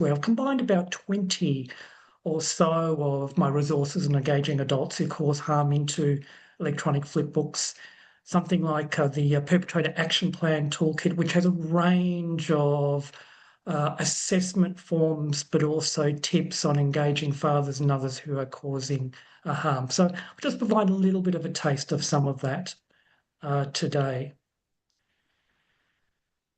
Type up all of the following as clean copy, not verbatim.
where I've combined about 20 or so of my resources in engaging adults who cause harm into electronic flip books. Something like the Perpetrator Action Plan Toolkit, which has a range of assessment forms, but also tips on engaging fathers and others who are causing harm. So I'll just provide a little bit of a taste of some of that today.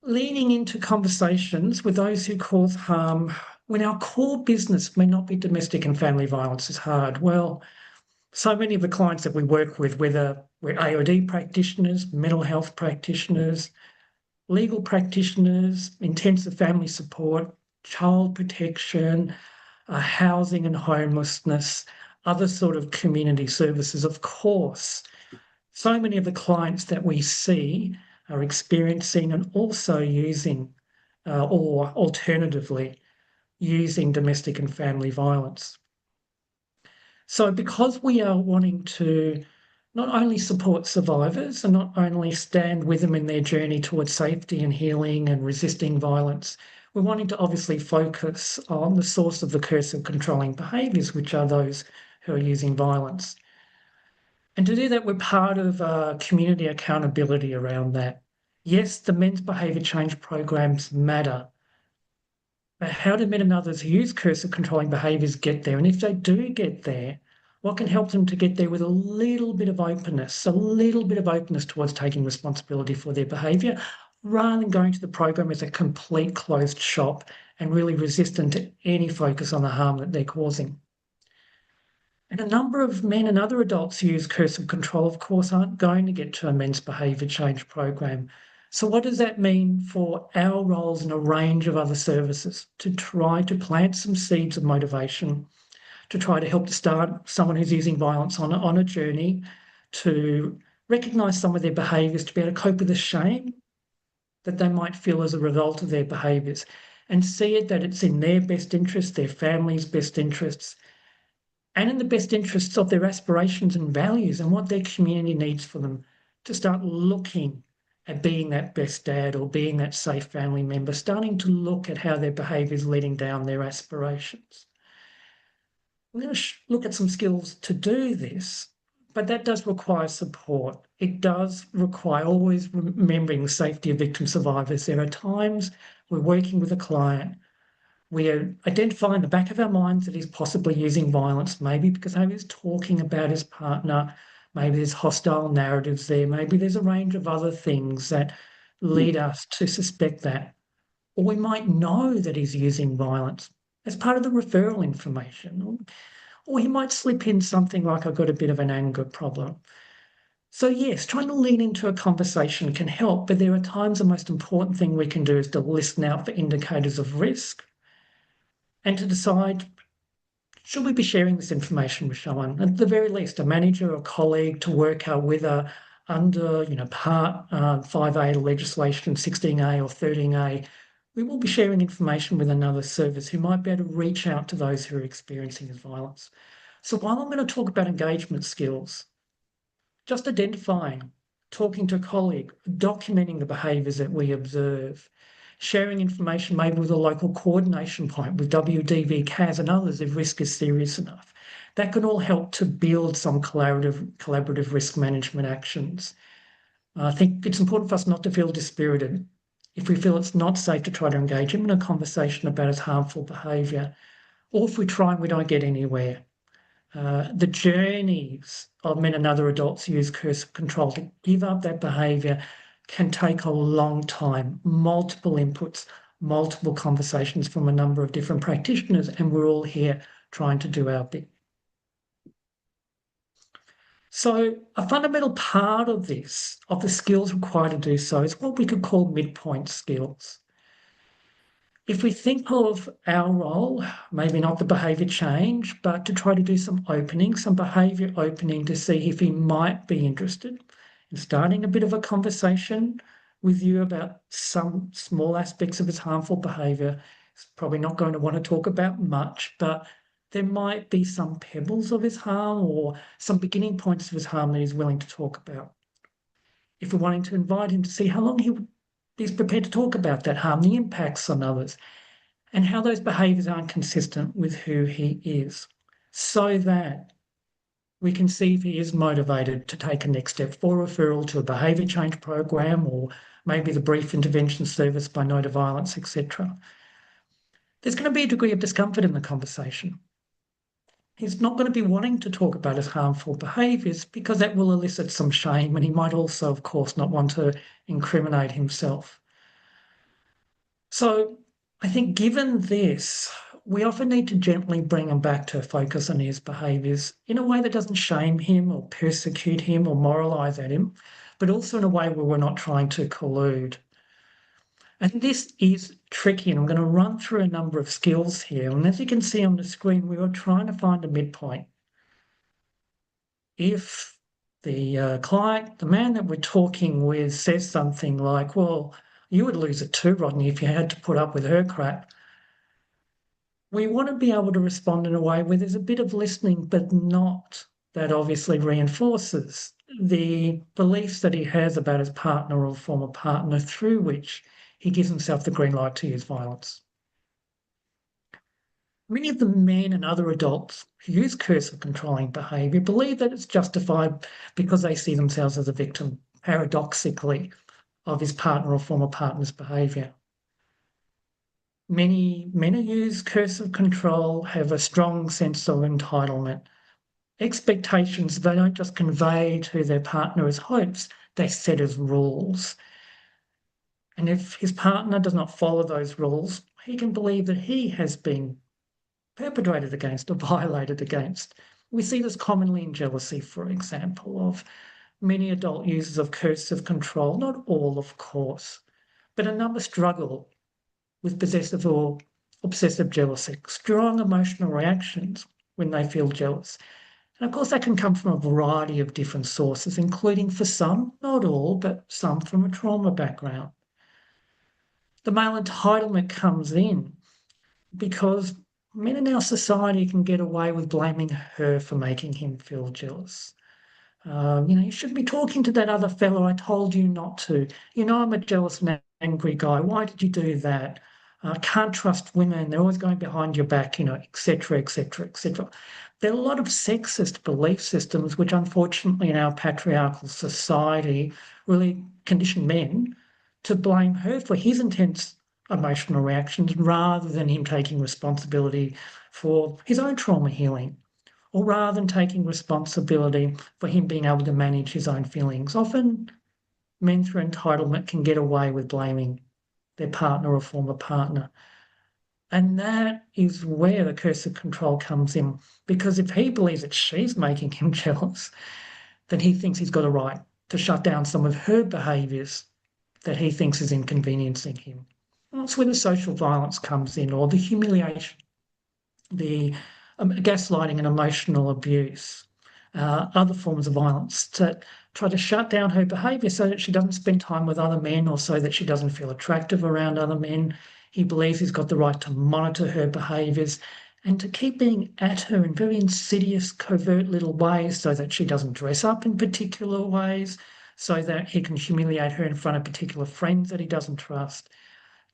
Leaning into conversations with those who cause harm when our core business may not be domestic and family violence is hard. Well, so many of the clients that we work with, whether we're AOD practitioners, mental health practitioners, legal practitioners, intensive family support, child protection, housing and homelessness, other sort of community services, of course, so many of the clients that we see are experiencing and also using, or alternatively, using domestic and family violence. So, because we are wanting to not only support survivors and not only stand with them in their journey towards safety and healing and resisting violence, we're wanting to obviously focus on the source of the coercive controlling behaviours, which are those who are using violence. And to do that, we're part of community accountability around that. Yes, the men's behaviour change programs matter, but how do men and others who use coercive controlling behaviours get there? And if they do get there, what can help them to get there with a little bit of openness towards taking responsibility for their behaviour, rather than going to the program as a complete closed shop and really resistant to any focus on the harm that they're causing. And a number of men and other adults who use coercive control, of course, aren't going to get to a men's behaviour change program. So what does that mean for our roles in a range of other services to try to plant some seeds of motivation, to try to help to start someone who's using violence on a journey to recognise some of their behaviours, to be able to cope with the shame that they might feel as a result of their behaviours, and see it that it's in their best interests, their family's best interests, and in the best interests of their aspirations and values and what their community needs for them, to start looking at being that best dad or being that safe family member, starting to look at how their behaviour is letting down their aspirations. We're going to look at some skills to do this, but that does require support. It does require always remembering the safety of victim survivors. There are times we're working with a client, we are identifying in the back of our minds that he's possibly using violence, maybe because maybe he's talking about his partner, maybe there's hostile narratives there, maybe there's a range of other things that lead us to suspect that. Or we might know that he's using violence as part of the referral information. Or he might slip in something like, I've got a bit of an anger problem. So yes, trying to lean into a conversation can help, but there are times the most important thing we can do is to listen out for indicators of risk and to decide, should we be sharing this information with someone? At the very least, a manager or colleague to work out whether under Part 5A legislation, 16A or 13A, we will be sharing information with another service who might be able to reach out to those who are experiencing violence. So while I'm going to talk about engagement skills, just identifying, talking to a colleague, documenting the behaviours that we observe, sharing information maybe with a local coordination point with WDV, CAS and others if risk is serious enough. That can all help to build some collaborative risk management actions. I think it's important for us not to feel dispirited. If we feel it's not safe to try to engage him in a conversation about his harmful behaviour, or if we try and we don't get anywhere. The journeys of men and other adults who use coercive control to give up that behaviour can take a long time, multiple inputs, multiple conversations from a number of different practitioners, and we're all here trying to do our bit. So a fundamental part of this, of the skills required to do so, is what we could call midpoint skills. If we think of our role, maybe not the behaviour change, but to try to do some opening, some behaviour opening to see if he might be interested in starting a bit of a conversation with you about some small aspects of his harmful behaviour. He's probably not going to want to talk about much, but there might be some pebbles of his harm or some beginning points of his harm that he's willing to talk about. If we're wanting to invite him to see how long he's prepared to talk about that harm, the impacts on others, and how those behaviours aren't consistent with who he is, so that we can see if he is motivated to take a next step for referral to a behaviour change program or maybe the brief intervention service by no to violence, etc. There's going to be a degree of discomfort in the conversation. He's not going to be wanting to talk about his harmful behaviours because that will elicit some shame, and he might also, of course, not want to incriminate himself. So I think given this, we often need to gently bring him back to focus on his behaviours in a way that doesn't shame him or persecute him or moralise at him, but also in a way where we're not trying to collude. And this is tricky, and I'm going to run through a number of skills here. And as you can see on the screen, we were trying to find a midpoint. If the client, the man that we're talking with, says something like, well, you would lose it too, Rodney, if you had to put up with her crap. We want to be able to respond in a way where there's a bit of listening, but not that obviously reinforces the beliefs that he has about his partner or former partner, through which he gives himself the green light to use violence. Many of the men and other adults who use coercive controlling behaviour believe that it's justified because they see themselves as a victim, paradoxically, of his partner or former partner's behaviour. Many men who use coercive control have a strong sense of entitlement, expectations they don't just convey to their partner as hopes, they set as rules. And if his partner does not follow those rules, he can believe that he has been perpetrated against or violated against. We see this commonly in jealousy, for example, of many adult users of coercive control, not all, of course, but a number struggle with possessive or obsessive jealousy, strong emotional reactions when they feel jealous. And of course, that can come from a variety of different sources, including for some, not all, but some from a trauma background. The male entitlement comes in because men in our society can get away with blaming her for making him feel jealous. You shouldn't be talking to that other fellow. I told you not to. I'm a jealous and angry guy. Why did you do that? Can't trust women. They're always going behind your back, et cetera, et cetera, et cetera. There are a lot of sexist belief systems which, unfortunately, in our patriarchal society, really condition men to blame her for his intense emotional reactions rather than him taking responsibility for his own trauma healing, or rather than taking responsibility for him being able to manage his own feelings. Often men through entitlement can get away with blaming their partner or former partner. And that is where the coercive control comes in, because if he believes that she's making him jealous, then he thinks he's got a right to shut down some of her behaviours that he thinks is inconveniencing him. That's where the social violence comes in, or the humiliation, the gaslighting and emotional abuse, other forms of violence to try to shut down her behaviour so that she doesn't spend time with other men, or so that she doesn't feel attractive around other men. He believes he's got the right to monitor her behaviours and to keep being at her in very insidious, covert little ways so that she doesn't dress up in particular ways, so that he can humiliate her in front of particular friends that he doesn't trust.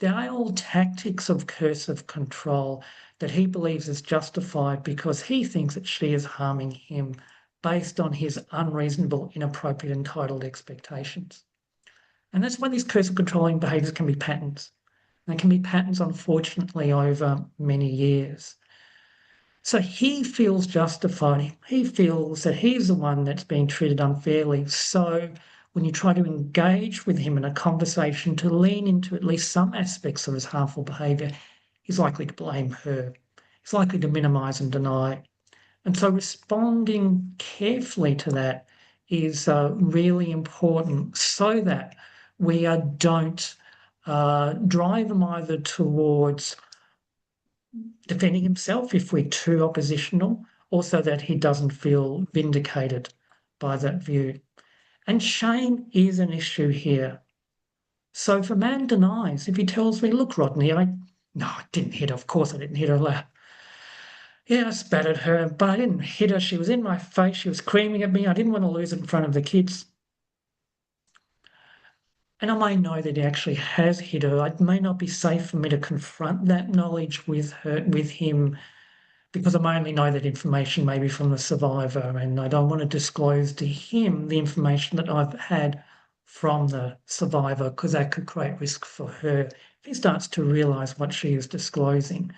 They are all tactics of coercive control that he believes is justified because he thinks that she is harming him based on his unreasonable, inappropriate, entitled expectations. And that's why these coercive controlling behaviours can be patterns. They can be patterns, unfortunately, over many years. So he feels justified. He feels that he's the one that's being treated unfairly. So when you try to engage with him in a conversation to lean into at least some aspects of his harmful behaviour, he's likely to blame her. He's likely to minimise and deny. And so responding carefully to that is really important so that we don't drive him either towards defending himself if we're too oppositional, or so that he doesn't feel vindicated by that view. And shame is an issue here. So if a man denies, if he tells me, look, Rodney, no, I didn't hit her. Of course I didn't hit her. Yeah, I spat at her, but I didn't hit her. She was in my face. She was screaming at me. I didn't want to lose it in front of the kids. And I may know that he actually has hit her. It may not be safe for me to confront that knowledge with him, because I may only know that information maybe from the survivor, and I don't want to disclose to him the information that I've had from the survivor, because that could create risk for her if he starts to realise what she is disclosing.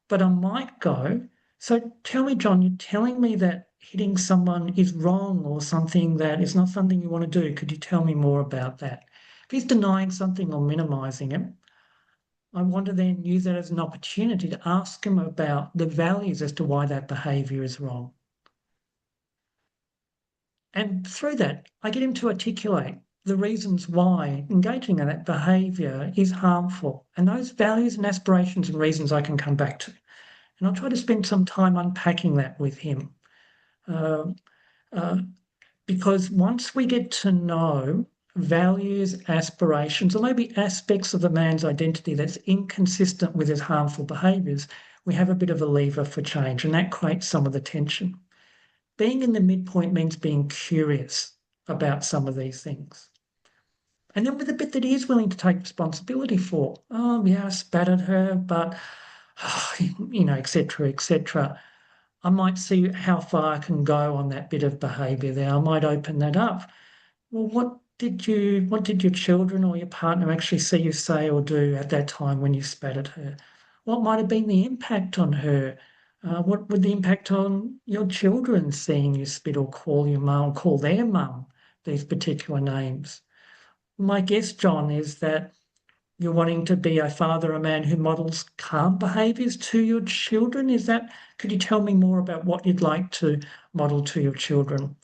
But I might go, so tell me, John, you're telling me that hitting someone is wrong or something that is not something you want to do. Could you tell me more about that? If he's denying something or minimizing it, I want to then use that as an opportunity to ask him about the values as to why that behavior is wrong. And through that, I get him to articulate the reasons why engaging in that behavior is harmful. And those values and aspirations and reasons I can come back to. And I'll try to spend some time unpacking that with him. Uh, uh, because once we get to know values, aspirations, or maybe aspects of the man's identity that's inconsistent with his harmful behaviours, we have a bit of a lever for change, and that creates some of the tension. Being in the midpoint means being curious about some of these things. And then with the bit that he is willing to take responsibility for, oh, yeah, I spat at her, but, etc., etc. I might see how far I can go on that bit of behaviour there. I might open that up. Well, what did your children or your partner actually see you say or do at that time when you spat at her? What might have been the impact on her? What would the impact on your children seeing you spit or call your mum, call their mum these particular names? My guess, John, is that you're wanting to be a father, a man who models calm behaviours to your children. Is that, could you tell me more about what you'd like to model to your children?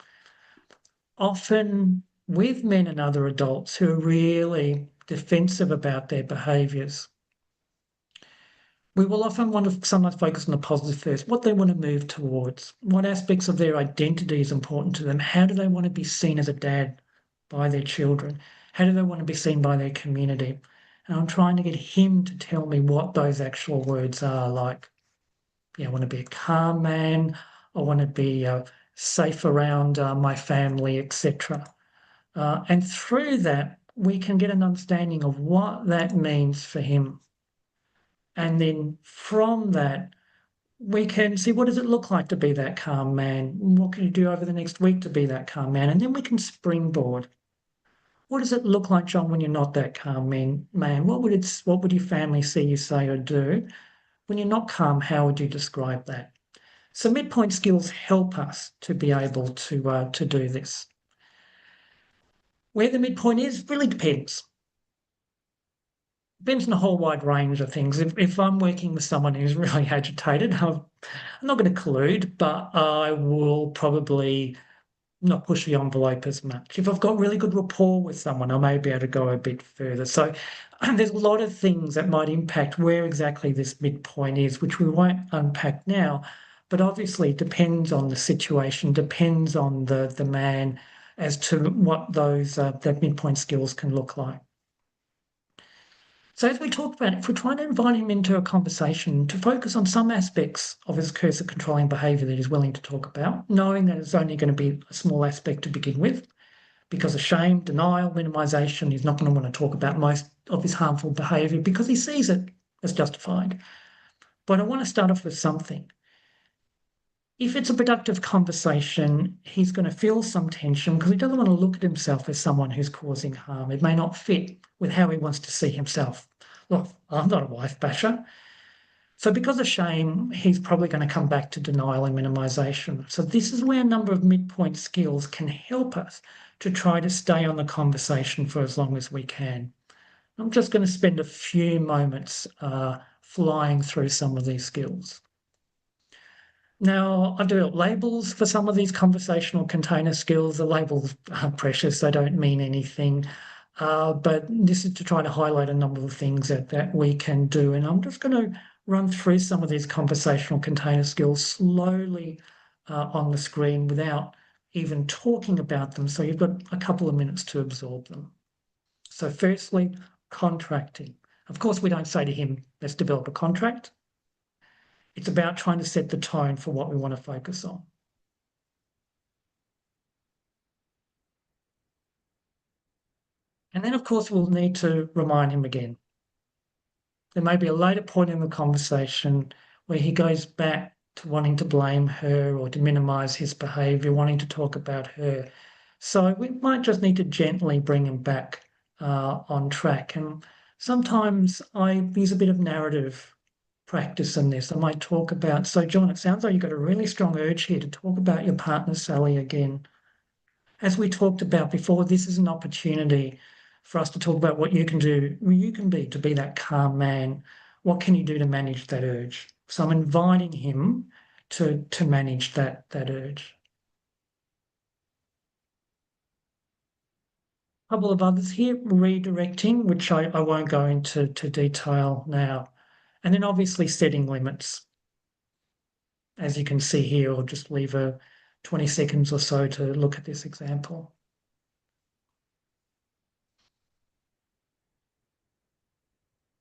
Often with men and other adults who are really defensive about their behaviours, we will often want to sometimes focus on the positive first, what they want to move towards, what aspects of their identity is important to them, how do they want to be seen as a dad by their children, how do they want to be seen by their community. And I'm trying to get him to tell me what those actual words are, like, I want to be a calm man, I want to be safe around my family, etc. And through that, we can get an understanding of what that means for him. And then from that, we can see, what does it look like to be that calm man? What can you do over the next week to be that calm man? And then we can springboard. What does it look like, John, when you're not that calm man? What would your family see you say or do? When you're not calm, how would you describe that? So midpoint skills help us to be able to do this. Where the midpoint is really depends. Depends on a whole wide range of things. If I'm working with someone who's really agitated, I'm not going to collude, but I will probably not push the envelope as much. If I've got really good rapport with someone, I may be able to go a bit further. So there's a lot of things that might impact where exactly this midpoint is, which we won't unpack now. But obviously, it depends on the situation, depends on the man as to what those that midpoint skills can look like. So as we talked about, if we're trying to invite him into a conversation, to focus on some aspects of his coercive controlling behaviour that he's willing to talk about, knowing that it's only going to be a small aspect to begin with, because of shame, denial, minimisation, he's not going to want to talk about most of his harmful behaviour because he sees it as justified. But I want to start off with something. If it's a productive conversation, he's going to feel some tension because he doesn't want to look at himself as someone who's causing harm. It may not fit with how he wants to see himself. Look, I'm not a wife basher. So because of shame, he's probably going to come back to denial and minimisation. So this is where a number of midpoint skills can help us to try to stay on the conversation for as long as we can. I'm just going to spend a few moments flying through some of these skills. Now, I do labels for some of these conversational container skills. The labels are precious, they don't mean anything. But this is to try to highlight a number of things that we can do. And I'm just going to run through some of these conversational container skills slowly on the screen without even talking about them. So you've got a couple of minutes to absorb them. So firstly, contracting. Of course, we don't say to him, let's develop a contract. It's about trying to set the tone for what we want to focus on. And then, of course, we'll need to remind him again. There may be a later point in the conversation where he goes back to wanting to blame her or to minimize his behavior, wanting to talk about her. So we might just need to gently bring him back on track. And sometimes I use a bit of narrative practice in this. I might talk about, so John, it sounds like you've got a really strong urge here to talk about your partner, Sally, again. As we talked about before, this is an opportunity for us to talk about what you can do, who you can be to be that calm man. What can you do to manage that urge? So I'm inviting him to manage that urge. A couple of others here, redirecting, which I won't go into detail now. And then obviously setting limits. As you can see here, I'll just leave 20 seconds or so to look at this example.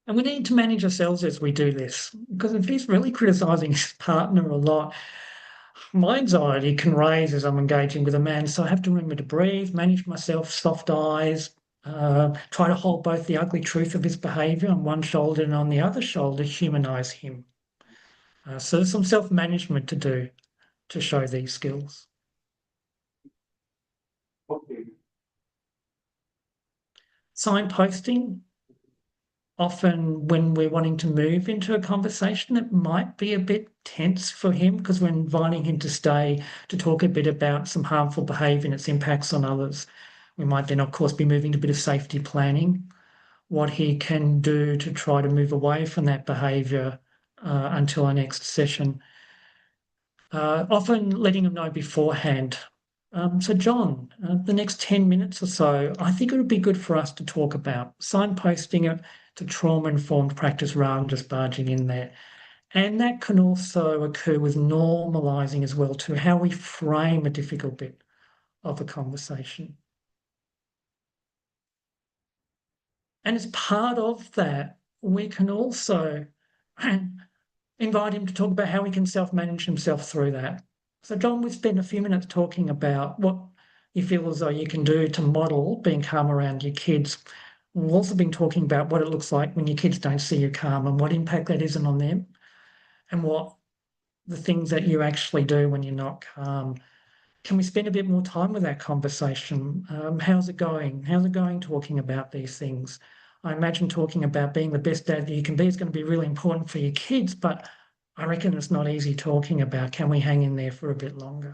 And we need to manage ourselves as we do this, because if he's really criticizing his partner a lot, my anxiety can raise as I'm engaging with a man. So I have to remember to breathe, manage myself, soft eyes, try to hold both the ugly truth of his behavior on one shoulder and on the other shoulder, humanize him. So there's some self-management to do to show these skills. Okay. Signposting. Often when we're wanting to move into a conversation, it might be a bit tense for him because we're inviting him to stay to talk a bit about some harmful behaviour and its impacts on others. We might then, of course, be moving to a bit of safety planning, what he can do to try to move away from that behaviour until our next session. Often letting him know beforehand. So John, the next 10 minutes or so, I think it would be good for us to talk about signposting it to trauma-informed practice rather than just barging in there. And that can also occur with normalising as well to how we frame a difficult bit of a conversation. And as part of that, we can also invite him to talk about how he can self-manage himself through that. So John, we've spent a few minutes talking about what you feel as though you can do to model being calm around your kids. We've also been talking about what it looks like when your kids don't see you calm and what impact that isn't on them, and what the things that you actually do when you're not calm. Can we spend a bit more time with that conversation? How's it going? How's it going talking about these things? I imagine talking about being the best dad that you can be is going to be really important for your kids, but I reckon it's not easy talking about. Can we hang in there for a bit longer?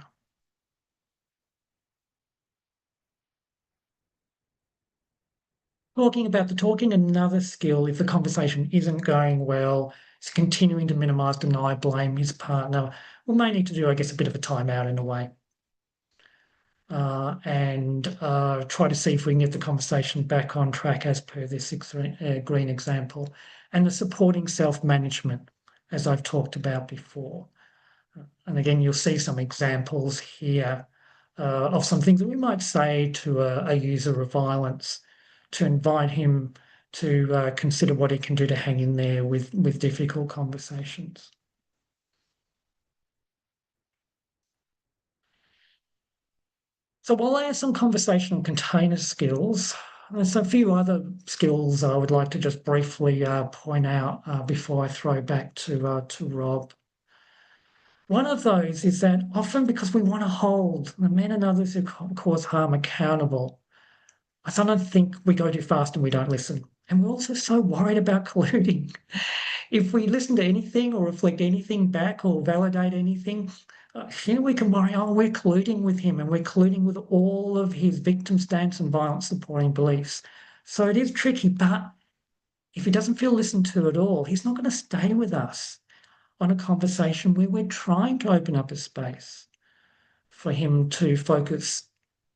Talking about the talking, another skill, if the conversation isn't going well, is continuing to minimise, deny, blame his partner. We may need to do, I guess, a bit of a timeout in a way. And try to see if we can get the conversation back on track as per this green example. And the supporting self-management, as I've talked about before. And again, you'll see some examples here of some things that we might say to a user of violence to invite him to consider what he can do to hang in there with difficult conversations. So while I have some conversational container skills, there's a few other skills I would like to just briefly point out before I throw back to Rob. One of those is that often because we want to hold the men and others who cause harm accountable, I sometimes think we go too fast and we don't listen. And we're also so worried about colluding. If we listen to anything or reflect anything back or validate anything, we can worry, oh, we're colluding with him and we're colluding with all of his victim stance and violence supporting beliefs. So it is tricky, but if he doesn't feel listened to at all, he's not going to stay with us on a conversation where we're trying to open up a space for him to focus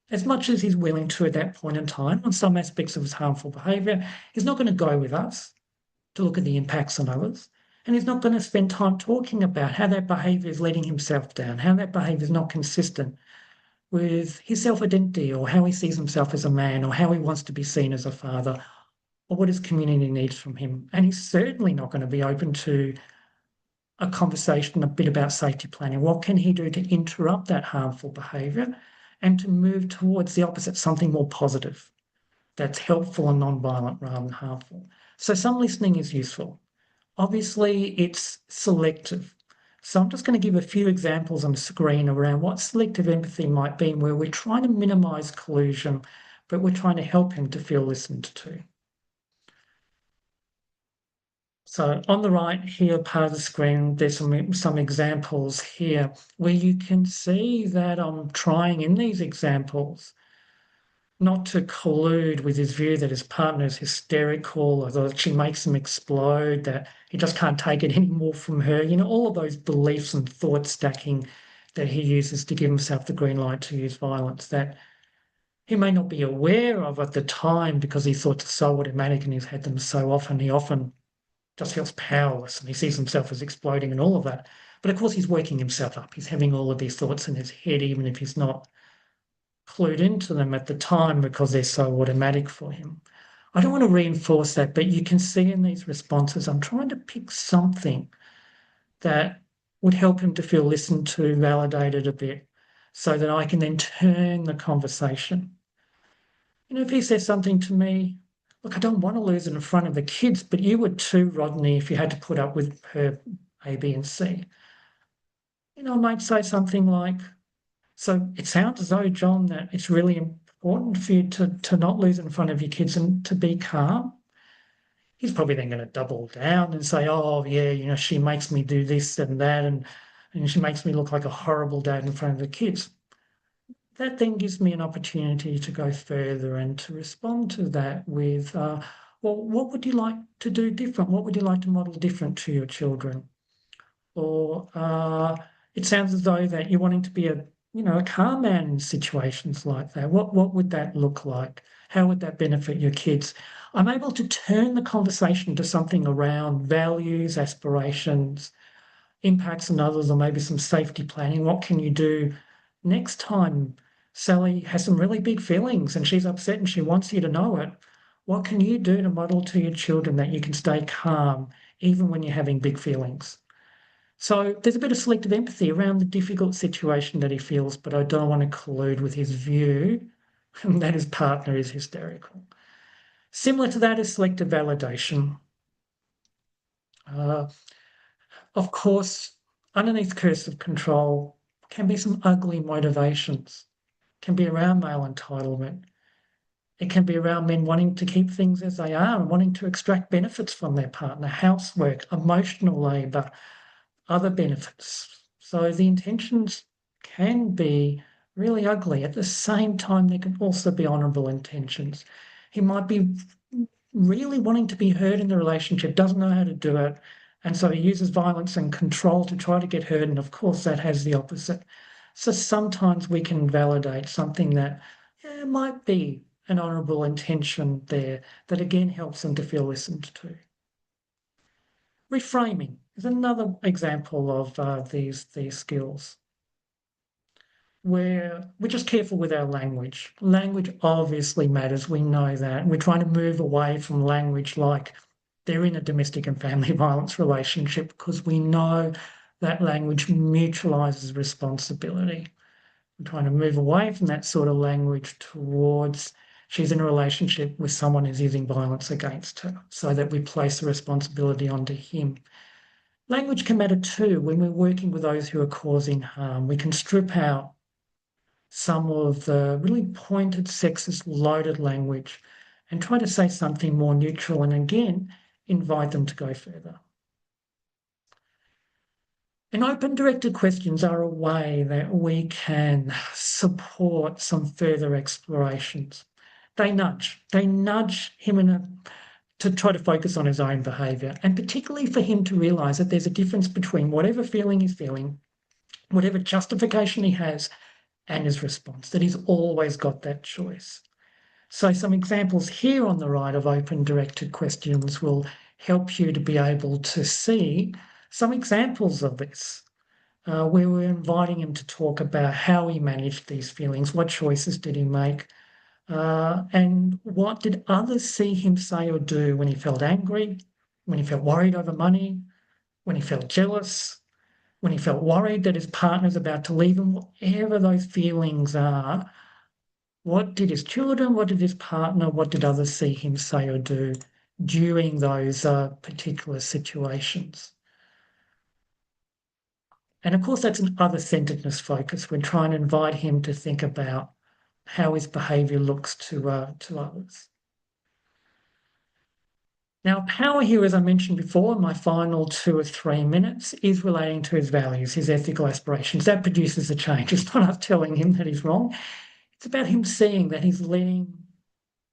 as much as he's willing to at that point in time on some aspects of his harmful behaviour. He's not going to go with us to look at the impacts on others. And he's not going to spend time talking about how that behaviour is letting himself down, how that behaviour is not consistent with his self-identity or how he sees himself as a man or how he wants to be seen as a father or what his community needs from him. And he's certainly not going to be open to a conversation a bit about safety planning. What can he do to interrupt that harmful behaviour and to move towards the opposite, something more positive? that's helpful and non-violent rather than harmful. So some listening is useful. Obviously, it's selective. So I'm just going to give a few examples on the screen around what selective empathy might be, where we're trying to minimize collusion, but we're trying to help him to feel listened to. So on the right here, part of the screen, there's some examples here where you can see that I'm trying in these examples not to collude with his view that his partner is hysterical or that she makes him explode, that he just can't take it anymore from her. You know, all of those beliefs and thought stacking that he uses to give himself the green light to use violence that he may not be aware of at the time because his thoughts are so automatic and he's had them so often. He often just feels powerless and he sees himself as exploding and all of that. But of course, he's working himself up. He's having all of these thoughts in his head, even if he's not clued into them at the time because they're so automatic for him. I don't want to reinforce that, but you can see in these responses, I'm trying to pick something that would help him to feel listened to, validated a bit, so that I can then turn the conversation. You know, if he says something to me, look, I don't want to lose it in front of the kids, but you would too, Rodney, if you had to put up with her A, B, and C. You know, I might say something like, so it sounds as though, John, that it's really important for you to not lose it in front of your kids and to be calm. He's probably then going to double down and say, oh, yeah, you know, she makes me do this and that, and she makes me look like a horrible dad in front of the kids. That then gives me an opportunity to go further and to respond to that with, well, what would you like to do different? What would you like to model different to your children? Or it sounds as though that you're wanting to be a car man in situations like that. What would that look like? How would that benefit your kids? I'm able to turn the conversation to something around values, aspirations, impacts on others, or maybe some safety planning. What can you do next time Sally has some really big feelings and she's upset and she wants you to know it? What can you do to model to your children that you can stay calm even when you're having big feelings? So there's a bit of selective empathy around the difficult situation that he feels, but I don't want to collude with his view that his partner is hysterical. Similar to that is selective validation. Uh, of course, underneath coercive control can be some ugly motivations. It can be around male entitlement. It can be around men wanting to keep things as they are and wanting to extract benefits from their partner, housework, emotional labour, other benefits. So the intentions can be really ugly. At the same time, there can also be honourable intentions. He might be really wanting to be heard in the relationship, doesn't know how to do it, and so he uses violence and control to try to get heard, and of course that has the opposite. So sometimes we can validate something that might be an honourable intention there that again helps them to feel listened to. Reframing is another example of these skills where we're just careful with our language. Language obviously matters. We know that. We're trying to move away from language like they're in a domestic and family violence relationship because we know that language mutualizes responsibility. We're trying to move away from that sort of language towards she's in a relationship with someone who's using violence against her so that we place the responsibility onto him. Language can matter too when we're working with those who are causing harm. We can strip out some of the really pointed, sexist, loaded language and try to say something more neutral and again, invite them to go further. And open directed questions are a way that we can support some further explorations. They nudge him to try to focus on his own behaviour, and particularly for him to realise that there's a difference between whatever feeling he's feeling, whatever justification he has, and his response, that he's always got that choice. So some examples here on the right of open directed questions will help you to be able to see some examples of this, where we're inviting him to talk about how he managed these feelings, what choices did he make, and what did others see him say or do when he felt angry, when he felt worried over money, when he felt jealous, when he felt worried that his partner's about to leave him, whatever those feelings are, What did his children, what did his partner, what did others see him say or do during those particular situations? And of course, that's an other-centeredness focus. We're trying to invite him to think about how his behaviour looks to others. Now, power here, as I mentioned before, in my final 2 or 3 minutes, is relating to his values, his ethical aspirations. That produces the change. It's not us telling him that he's wrong. It's about him seeing that he's letting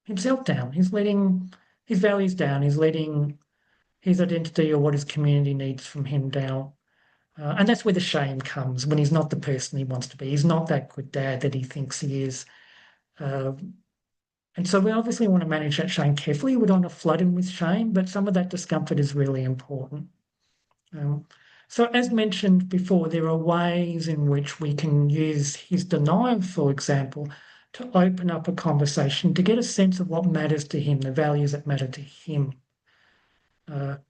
himself down. He's letting his values down. He's letting his identity or what his community needs from him down. And that's where the shame comes, when he's not the person he wants to be. He's not that good dad that he thinks he is. And so we obviously want to manage that shame carefully. We don't want to flood him with shame, but some of that discomfort is really important. So as mentioned before, there are ways in which we can use his denial, for example, to open up a conversation, to get a sense of what matters to him, the values that matter to him.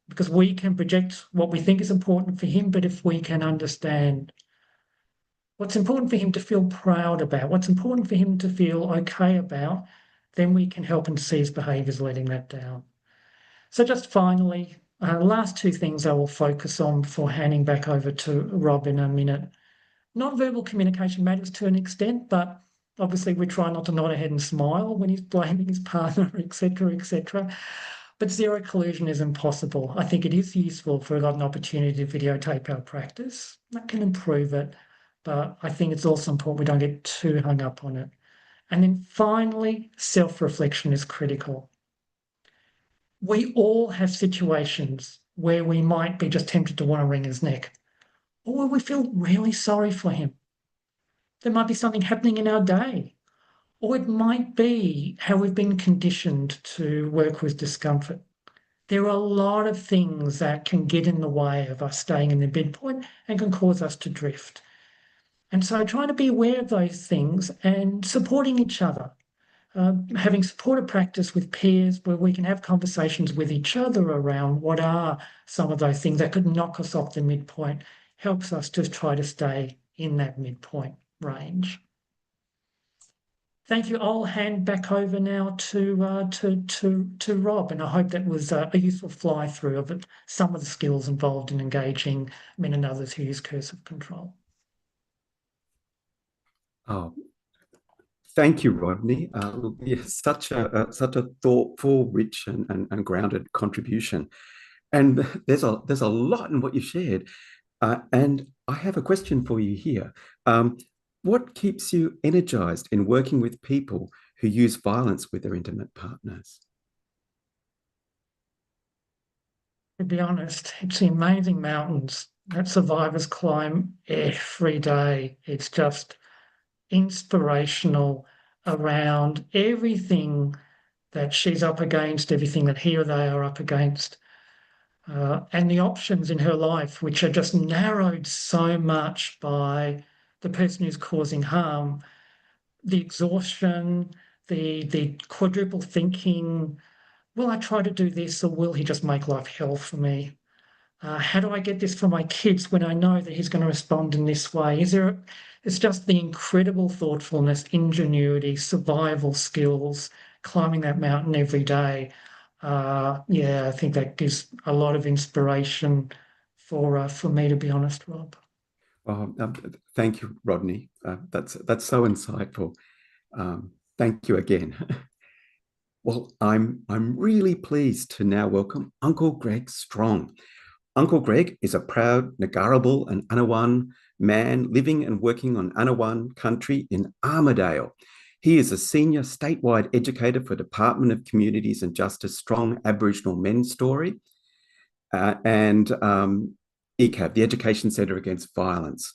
Because we can project what we think is important for him, but if we can understand what's important for him to feel proud about, what's important for him to feel okay about, then we can help him see his behaviours letting that down. So just finally, last 2 things I will focus on before handing back over to Rob in a minute. Non-verbal communication matters to an extent, but obviously we try not to nod our head and smile when he's blaming his partner, etc., etc. But zero collusion is impossible. I think it is useful if we've got an opportunity to videotape our practice. That can improve it, but I think it's also important we don't get too hung up on it. And then finally, self-reflection is critical. We all have situations where we might be just tempted to want to wring his neck, or where we feel really sorry for him. There might be something happening in our day, or it might be how we've been conditioned to work with discomfort. There are a lot of things that can get in the way of us staying in the midpoint and can cause us to drift. And so trying to be aware of those things and supporting each other, having supportive practice with peers where we can have conversations with each other around what are some of those things that could knock us off the midpoint, helps us to try to stay in that midpoint range. Thank you. I'll hand back over now to Rob, and I hope that was a useful fly through of it, some of the skills involved in engaging men and others who use coercive control. Oh, thank you, Rodney. Such a thoughtful, rich, and grounded contribution. And there's a lot in what you shared. And I have a question for you here. What keeps you energized in working with people who use violence with their intimate partners? To be honest, it's the amazing mountains that survivors climb every day. It's just inspirational around everything that she's up against, everything that he or they are up against, and the options in her life, which are just narrowed so much by the person who's causing harm, the exhaustion, the quadruple thinking, will I try to do this or will he just make life hell for me? How do I get this for my kids when I know that he's going to respond in this way? It's just the incredible thoughtfulness, ingenuity, survival skills, climbing that mountain every day. Yeah, I think that gives a lot of inspiration for me, to be honest, Rob. Thank you, Rodney. That's so insightful. Thank you again. Well, I'm really pleased to now welcome Uncle Greg Strong. Uncle Greg is a proud Ngurrabal and Anawan man living and working on Anawan country in Armidale. He is a senior statewide educator for Department of Communities and Justice Strong Aboriginal Men's Story and ECAV, the Education Centre Against Violence.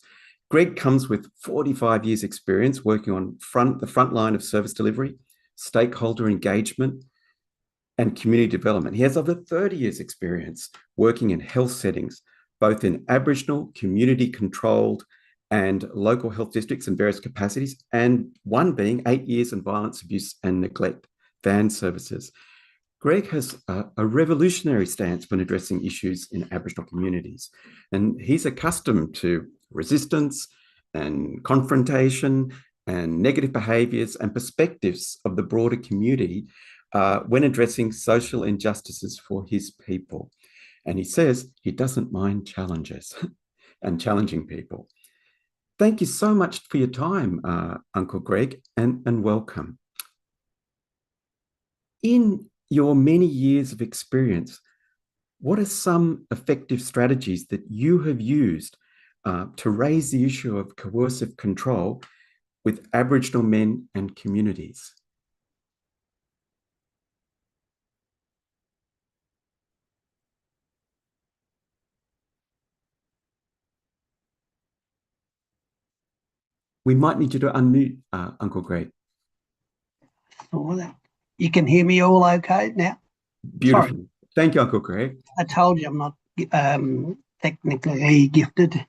Greg comes with 45 years experience working on the front line of service delivery, stakeholder engagement, and community development. He has over 30 years experience working in health settings, both in Aboriginal, community-controlled and local health districts in various capacities, and one being 8 years in violence, abuse and neglect van services. Greg has a revolutionary stance when addressing issues in Aboriginal communities, and he's accustomed to resistance and confrontation and negative behaviours and perspectives of the broader community when addressing social injustices for his people. And he says he doesn't mind challenges and challenging people. Thank you so much for your time, Uncle Greg, and welcome. In your many years of experience, what are some effective strategies that you have used to raise the issue of coercive control with Aboriginal men and communities? We might need you to unmute, Uncle Greg. You can hear me all okay now? Beautiful. Sorry. Thank you, Uncle Greg. I told you I'm not technically gifted.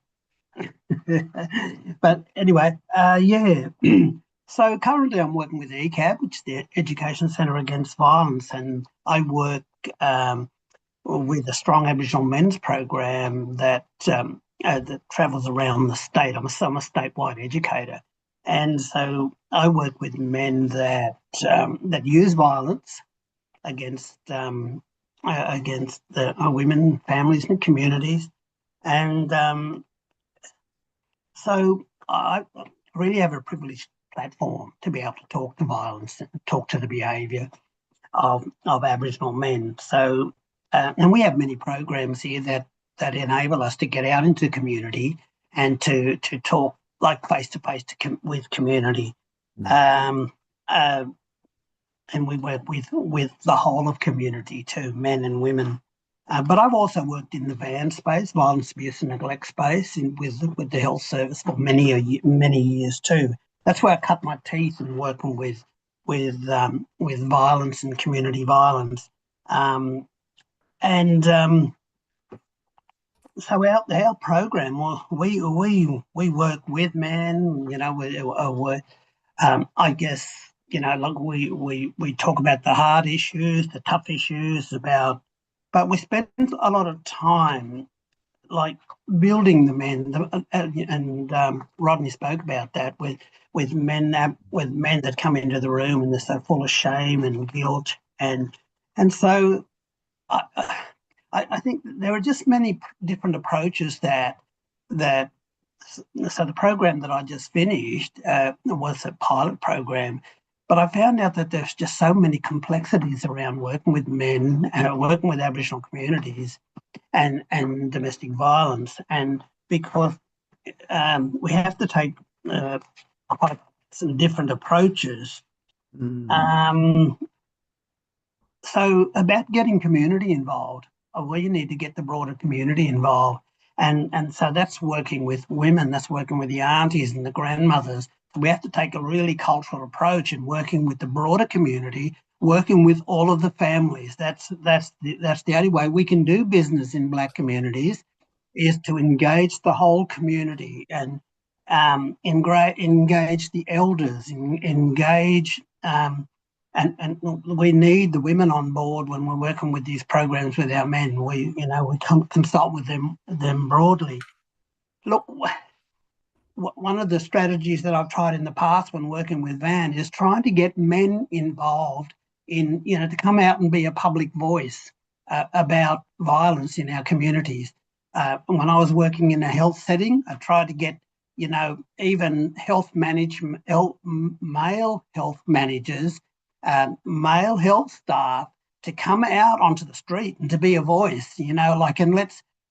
But anyway, yeah. So currently I'm working with ECAB, which is the Education Centre Against Violence, and I work with a strong Aboriginal men's program that travels around the state. I'm a statewide educator, and so I work with men that use violence against the women, families, and communities, and so I really have a privileged platform to be able to talk to violence, talk to the behaviour of Aboriginal men. So, and we have many programs here that enable us to get out into the community and to talk like face to face with community. And we work with the whole of community too, men and women. But I've also worked in the VAN space, violence, abuse, and neglect space, with the health service for many years too. That's where I cut my teeth in working with violence and community violence, so our program, well, we work with men. You know, I guess, you know, like we talk about the hard issues, the tough issues, but we spend a lot of time like building the men, and Rodney spoke about that with men that come into the room and they're so full of shame and guilt, and so I think there are just many different approaches that. So the program that I just finished was a pilot program, but I found out that there's just so many complexities around working with men and working with Aboriginal communities and domestic violence, and because we have to take quite some different approaches. So about getting community involved, we need to get the broader community involved, and so that's working with women, that's working with the aunties and the grandmothers. We have to take a really cultural approach in working with the broader community, working with all of the families. That's the only way we can do business in Black communities, is to engage the whole community and engage the elders, engage. And we need the women on board when we're working with these programs with our men. We consult with them broadly. Look, one of the strategies that I've tried in the past when working with VAN is trying to get men involved in, to come out and be a public voice about violence in our communities. When I was working in a health setting, I tried to get, even male health managers, male health staff to come out onto the street and to be a voice, and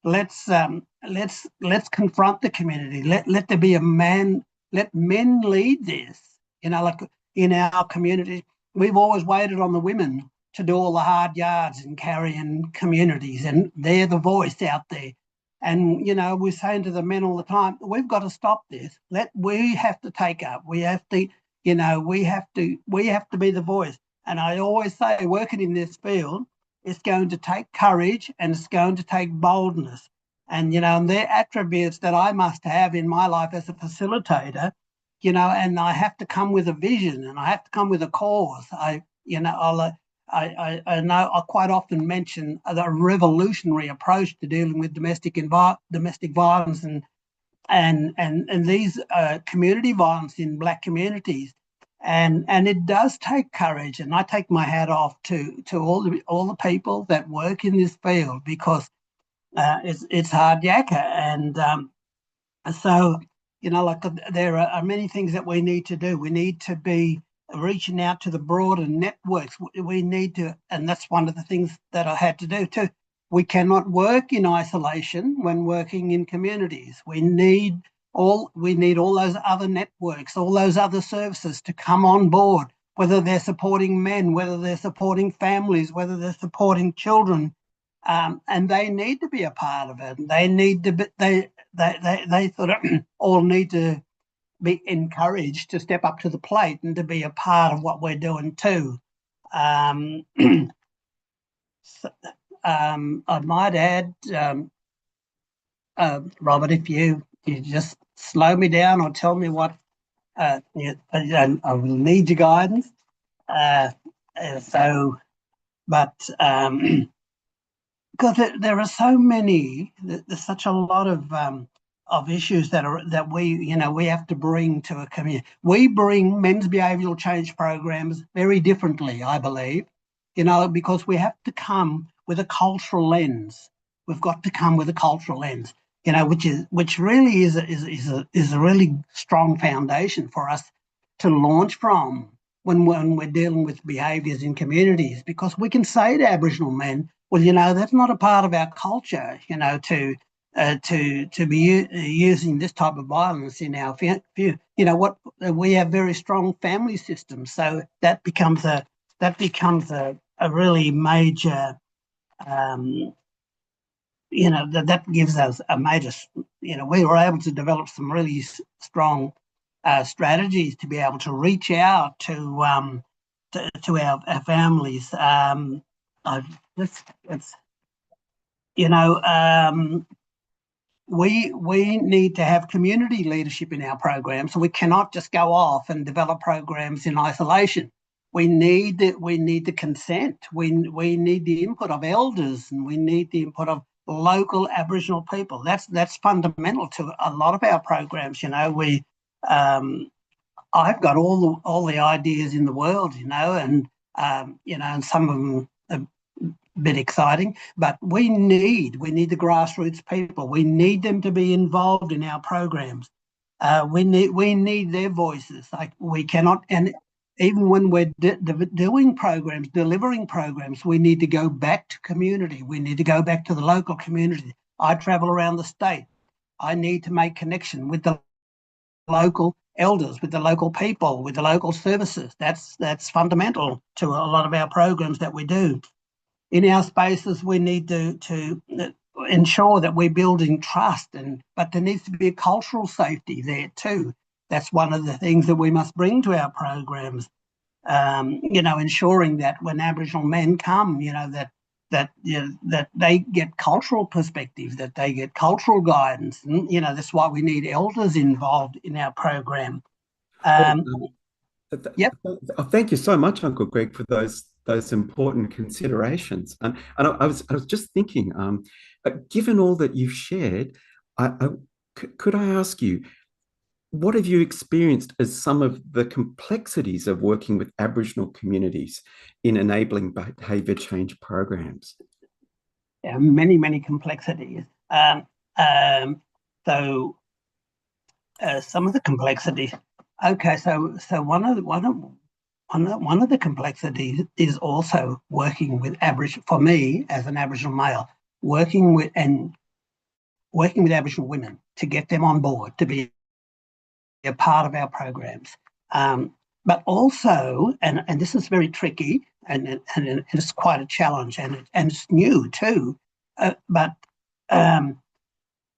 let's confront the community. Let there be a man. Let men lead this. Like in our community, we've always waited on the women to do all the hard yards and carrying communities, and they're the voice out there. And we're saying to the men all the time, we've got to stop this. We have to take up. We have to. We have to be the voice. And I always say, working in this field, it's going to take courage and it's going to take boldness. And, and they're attributes that I must have in my life as a facilitator, and I have to come with a vision and I have to come with a cause. I know I quite often mention the revolutionary approach to dealing with domestic violence, and and these community violence in Black communities. And it does take courage, and I take my hat off to all the people that work in this field, because it's hard yakka. And so, like, there are many things that we need to do. We need to be reaching out to the broader networks. We need to, and that's one of the things that I had to do too. We cannot work in isolation when working in communities. We need all those other networks, all those other services to come on board, whether they're supporting men, whether they're supporting families, whether they're supporting children. And they need to be a part of it. They need to be, they sort of all need to be encouraged to step up to the plate and to be a part of what we're doing too. I might add, Robert, if you just slow me down or tell me what, I will need your guidance. Because there are so many, there's such a lot of issues that we have to bring to a community. We bring men's behavioural change programs very differently, I believe, because we have to come with a cultural lens. We've got to come with a cultural lens, which really is a really strong foundation for us to launch from when we're dealing with behaviours in communities, because we can say to Aboriginal men, well, that's not a part of our culture, to be using this type of violence in our view. We have very strong family systems, so that becomes a really major, that gives us a major, we were able to develop some really strong strategies to be able to reach out to our families. We need to have community leadership in our program, so we cannot just go off and develop programs in isolation. We need the consent. We need the input of elders, and we need the input of local Aboriginal people. That's fundamental to a lot of our programs. I've got all the ideas in the world, and some of them are a bit exciting, but we need the grassroots people. We need them to be involved in our programs. We need their voices. Like, we cannot, and even when we're doing programs, delivering programs, we need to go back to community. We need to go back to the local community. I travel around the state. I need to make connection with the local elders, with the local people, with the local services. That's fundamental to a lot of our programs that we do. In our spaces, we need to ensure that we're building trust, but there needs to be a cultural safety there too. That's one of the things that we must bring to our programs. Ensuring that when Aboriginal men come, that they get cultural perspectives, that they get cultural guidance. And, that's why we need elders involved in our program. Yep. Thank you so much, Uncle Greg, for those important considerations. And I was just thinking, given all that you've shared, could I ask you, what have you experienced as some of the complexities of working with Aboriginal communities in enabling behaviour change programs? Yeah, many complexities. So some of the complexities. Okay, so one of the complexities is also working with for me as an Aboriginal male, working with Aboriginal women to get them on board to be a part of our programs. But also, and this is very tricky, and it's quite a challenge, and it's new too.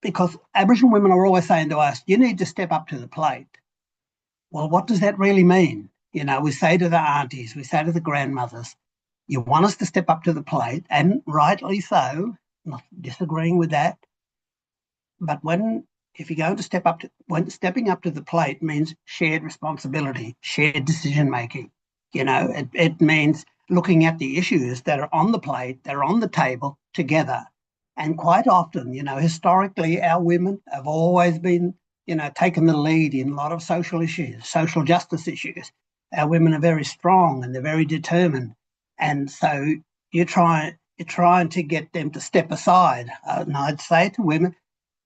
Because Aboriginal women are always saying to us, "You need to step up to the plate." Well, what does that really mean? We say to the aunties, we say to the grandmothers, "You want us to step up to the plate," and rightly so. Not disagreeing with that, but if you're going to stepping up to the plate means shared responsibility, shared decision making. It means looking at the issues that are on the plate, that are on the table together. And quite often, historically, our women have always been taken the lead in a lot of social issues, social justice issues. Our women are very strong and they're very determined, and so you're trying to get them to step aside. And I'd say to women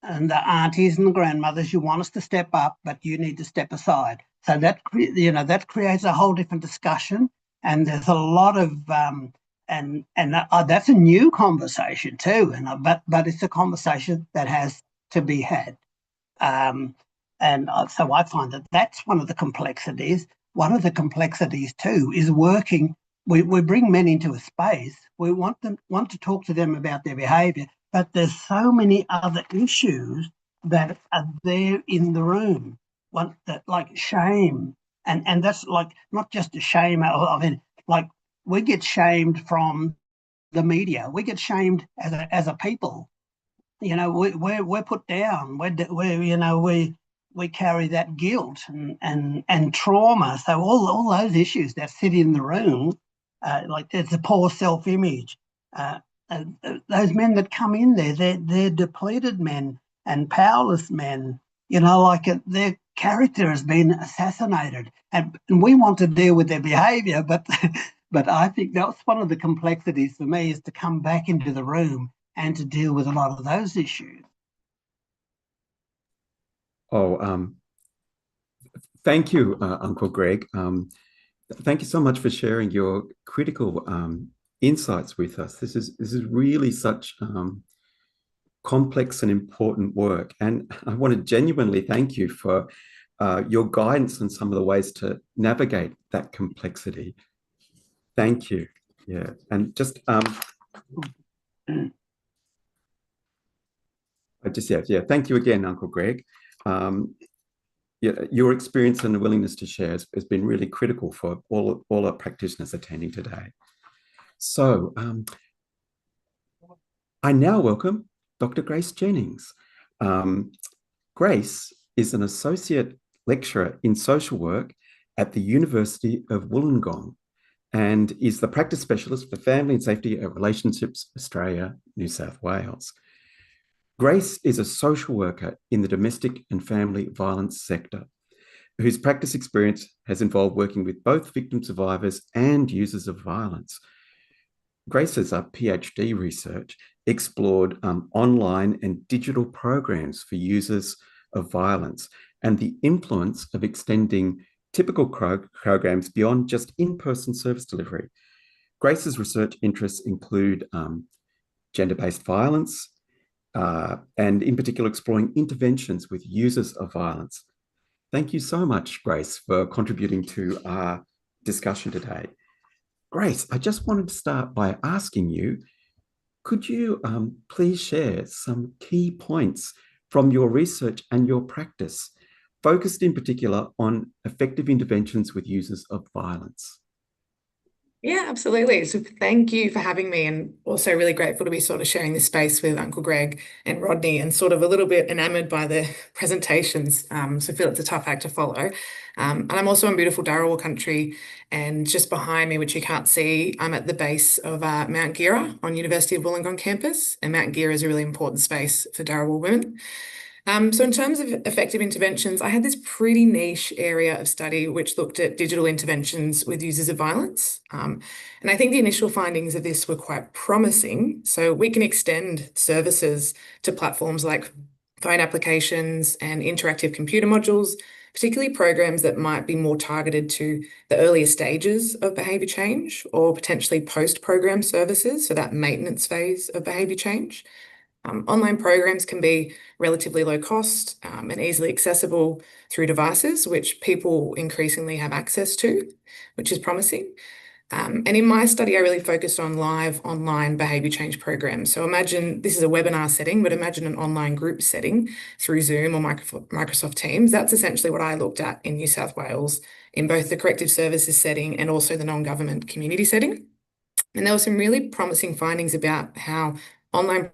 and the aunties and the grandmothers, you want us to step up, but you need to step aside. So that creates a whole different discussion, and there's a lot of that's a new conversation too. But it's a conversation that has to be had. So I find that that's one of the complexities. One of the complexities too is working. We bring men into a space. We want to talk to them about their behaviour, but there's so many other issues that are there in the room. One that like shame, and that's like not just a shame. I mean, like we get shamed from the media. We get shamed as a people. We're put down. We carry that guilt and trauma. So all those issues that sit in the room, like there's a poor self-image. Those men that come in there, they're depleted men and powerless men. Their character has been assassinated, and we want to deal with their behaviour, but but I think that's one of the complexities for me, is to come back into the room and to deal with a lot of those issues. Thank you, Uncle Greg. Thank you so much for sharing your critical insights with us. This is really such complex and important work, and I want to genuinely thank you for your guidance on some of the ways to navigate that complexity. Thank you. Yeah, and just thank you again, Uncle Greg. Your experience and the willingness to share has been really critical for all our practitioners attending today. So I now welcome Dr. Grace Jennings. Grace is an associate lecturer in social work at the University of Wollongong and is the practice specialist for Family and Safety and Relationships Australia, New South Wales. Grace is a social worker in the domestic and family violence sector, whose practice experience has involved working with both victim survivors and users of violence. Grace's PhD research explored online and digital programs for users of violence and the influence of extending typical programs beyond just in-person service delivery. Grace's research interests include gender-based violence, and in particular exploring interventions with users of violence. Thank you so much, Grace, for contributing to our discussion today. Grace, I just wanted to start by asking you, could you please share some key points from your research and your practice, focused in particular on effective interventions with users of violence? Yeah, absolutely. So thank you for having me, and also really grateful to be sort of sharing this space with Uncle Greg and Rodney, and sort of a little bit enamored by the presentations. So I feel it's a tough act to follow. And I'm also in beautiful Darawal country, and just behind me, which you can't see, I'm at the base of Mount Gira on University of Wollongong campus, and Mount Gira is a really important space for Darawal women. So in terms of effective interventions, I had this pretty niche area of study which looked at digital interventions with users of violence. And I think the initial findings of this were quite promising. So we can extend services to platforms like phone applications and interactive computer modules, particularly programs that might be more targeted to the earlier stages of behaviour change, or potentially post-program services, so that maintenance phase of behaviour change. Online programs can be relatively low cost and easily accessible through devices, which people increasingly have access to, which is promising. And in my study, I really focused on live online behaviour change programs. So imagine this is a webinar setting, but imagine an online group setting through Zoom or Microsoft Teams. That's essentially what I looked at in New South Wales, in both the corrective services setting and also the non-government community setting. And there were some really promising findings about how online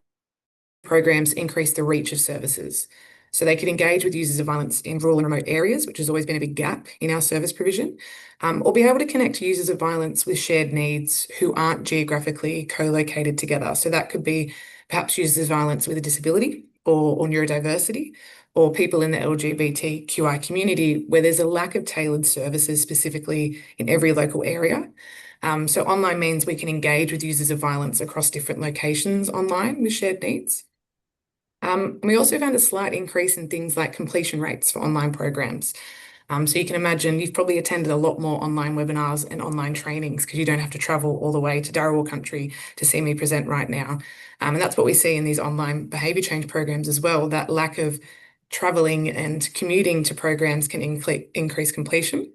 programs increase the reach of services. So they could engage with users of violence in rural and remote areas, which has always been a big gap in our service provision, or be able to connect to users of violence with shared needs who aren't geographically co-located together. So that could be perhaps users of violence with a disability, or neurodiversity, or people in the LGBTQI community where there's a lack of tailored services specifically in every local area. So online means we can engage with users of violence across different locations online with shared needs. We also found a slight increase in things like completion rates for online programs. So you can imagine you've probably attended a lot more online webinars and online trainings because you don't have to travel all the way to Darawal country to see me present right now. And that's what we see in these online behaviour change programs as well. That lack of travelling and commuting to programs can increase completion.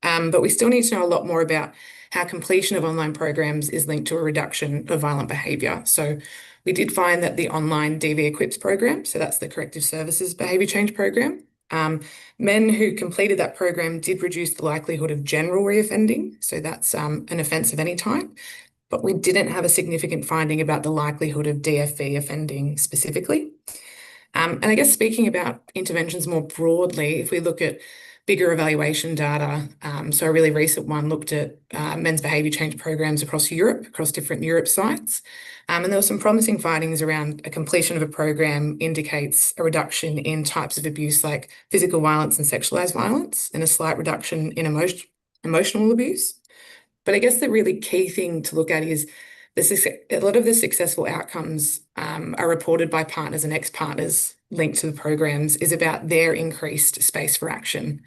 But we still need to know a lot more about how completion of online programs is linked to a reduction of violent behaviour. So we did find that the online DV Equips program, so that's the Corrective Services Behaviour Change program, men who completed that program did reduce the likelihood of general reoffending, so that's an offence of any type, but we didn't have a significant finding about the likelihood of DFV offending specifically. And I guess speaking about interventions more broadly, if we look at bigger evaluation data, so a really recent one looked at men's behaviour change programs across Europe, across different Europe sites. And there were some promising findings around a completion of a program indicates a reduction in types of abuse like physical violence and sexualised violence, and a slight reduction in emotional abuse. But I guess the really key thing to look at is a lot of the successful outcomes are reported by partners and ex-partners linked to the programs is about their increased space for action.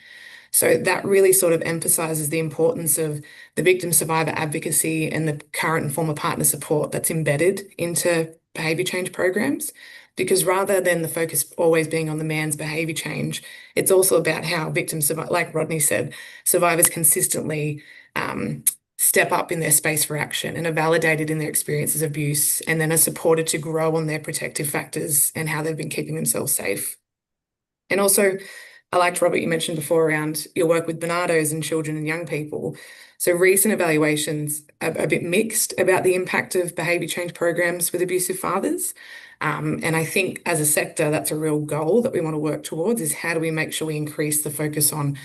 So that really sort of emphasises the importance of the victim survivor advocacy and the current and former partner support that's embedded into behaviour change programs. Because rather than the focus always being on the man's behaviour change, it's also about how victims, like Rodney said, survivors consistently step up in their space for action and are validated in their experiences of abuse, and then are supported to grow on their protective factors and how they've been keeping themselves safe. And also, I liked, Robert, you mentioned before around your work with Barnardos and children and young people. So recent evaluations are a bit mixed about the impact of behaviour change programs with abusive fathers. And I think as a sector, that's a real goal that we want to work towards, is how do we make sure we increase the focus on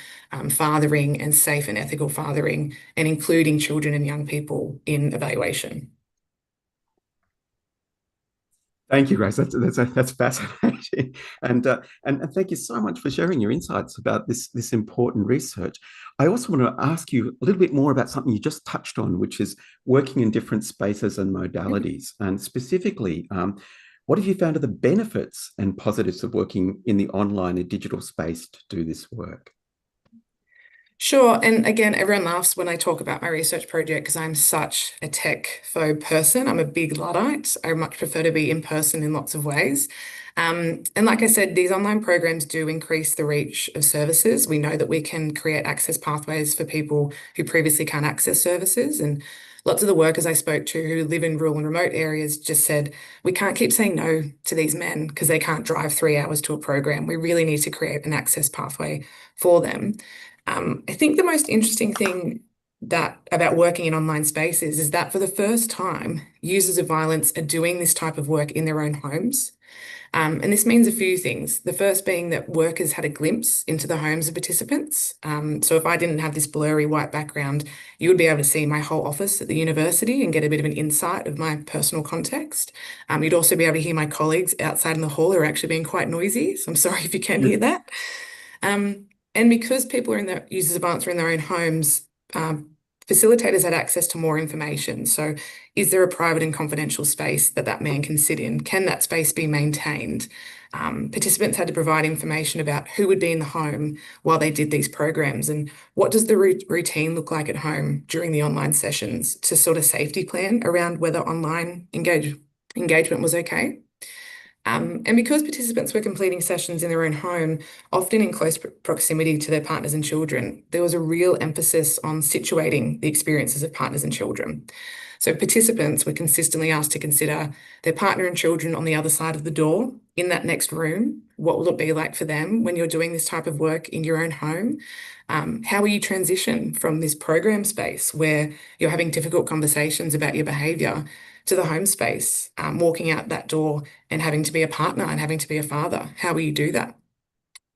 fathering and safe and ethical fathering, and including children and young people in evaluation. Thank you, Grace. That's fascinating, and thank you so much for sharing your insights about this important research. I also want to ask you a little bit more about something you just touched on, which is working in different spaces and modalities, and specifically, what have you found are the benefits and positives of working in the online and digital space to do this work? Sure. And again, everyone laughs when I talk about my research project because I'm such a tech-phobe person. I'm a big Luddite. I much prefer to be in person in lots of ways. And like I said, these online programs do increase the reach of services. We know that we can create access pathways for people who previously can't access services. And lots of the workers I spoke to who live in rural and remote areas just said, we can't keep saying no to these men because they can't drive 3 hours to a program. We really need to create an access pathway for them. I think the most interesting thing about working in online spaces is that for the first time, users of violence are doing this type of work in their own homes. And this means a few things. The first being that workers had a glimpse into the homes of participants. So if I didn't have this blurry white background, you would be able to see my whole office at the university and get a bit of an insight of my personal context. You'd also be able to hear my colleagues outside in the hall who are actually being quite noisy. So I'm sorry if you can hear that. And because people users of violence are in their own homes, facilitators had access to more information. So is there a private and confidential space that man can sit in? Can that space be maintained? Participants had to provide information about who would be in the home while they did these programs, and what does the routine look like at home during the online sessions to sort of safety plan around whether online engagement was okay. And because participants were completing sessions in their own home, often in close proximity to their partners and children, there was a real emphasis on situating the experiences of partners and children. So participants were consistently asked to consider their partner and children on the other side of the door in that next room. What will it be like for them when you're doing this type of work in your own home? How will you transition from this program space where you're having difficult conversations about your behaviour to the home space, walking out that door and having to be a partner and having to be a father? How will you do that?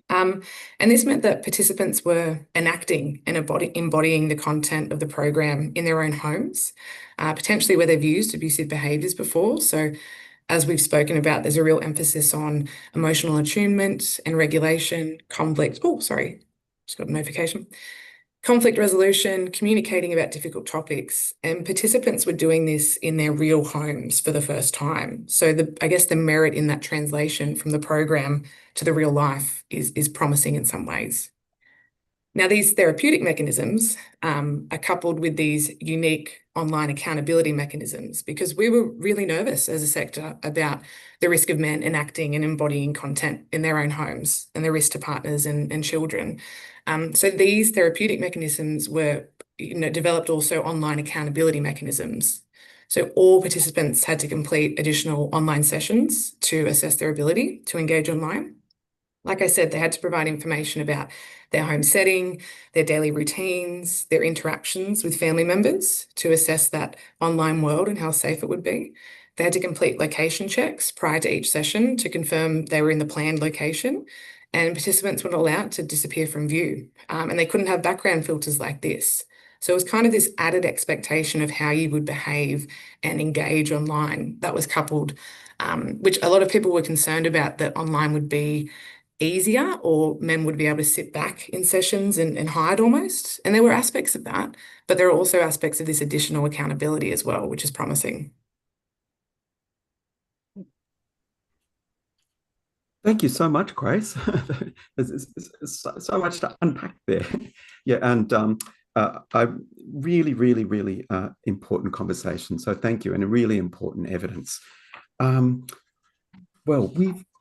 And this meant that participants were enacting and embodying the content of the program in their own homes, potentially where they've used abusive behaviours before. So as we've spoken about, there's a real emphasis on emotional attunement and regulation, conflict. Oh, sorry, just got a notification. Conflict resolution, communicating about difficult topics, and participants were doing this in their real homes for the first time. So I guess the merit in that translation from the program to the real life is promising in some ways. Now, these therapeutic mechanisms are coupled with these unique online accountability mechanisms because we were really nervous as a sector about the risk of men enacting and embodying content in their own homes and the risk to partners and children. So these therapeutic mechanisms were developed also online accountability mechanisms. So all participants had to complete additional online sessions to assess their ability to engage online. Like I said, they had to provide information about their home setting, their daily routines, their interactions with family members to assess that online world and how safe it would be. They had to complete location checks prior to each session to confirm they were in the planned location, and participants weren't allowed to disappear from view. And they couldn't have background filters like this. So it was kind of this added expectation of how you would behave and engage online that was coupled, which a lot of people were concerned about, that online would be easier or men would be able to sit back in sessions and hide almost. And there were aspects of that, but there are also aspects of this additional accountability as well, which is promising. Thank you so much, Grace. There's so much to unpack there. Yeah, and I really important conversation. So thank you, and a really important evidence. Well,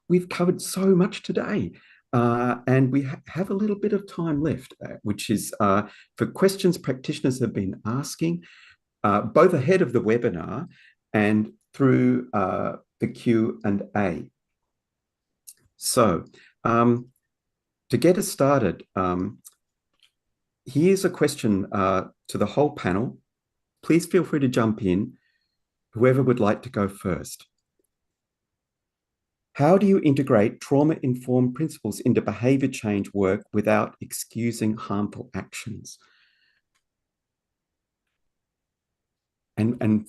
we've covered so much today, and we have a little bit of time left, which is for questions practitioners have been asking, both ahead of the webinar and through the Q&A. So to get us started, here's a question to the whole panel. Please feel free to jump in, whoever would like to go first. How do you integrate trauma-informed principles into behaviour change work without excusing harmful actions? And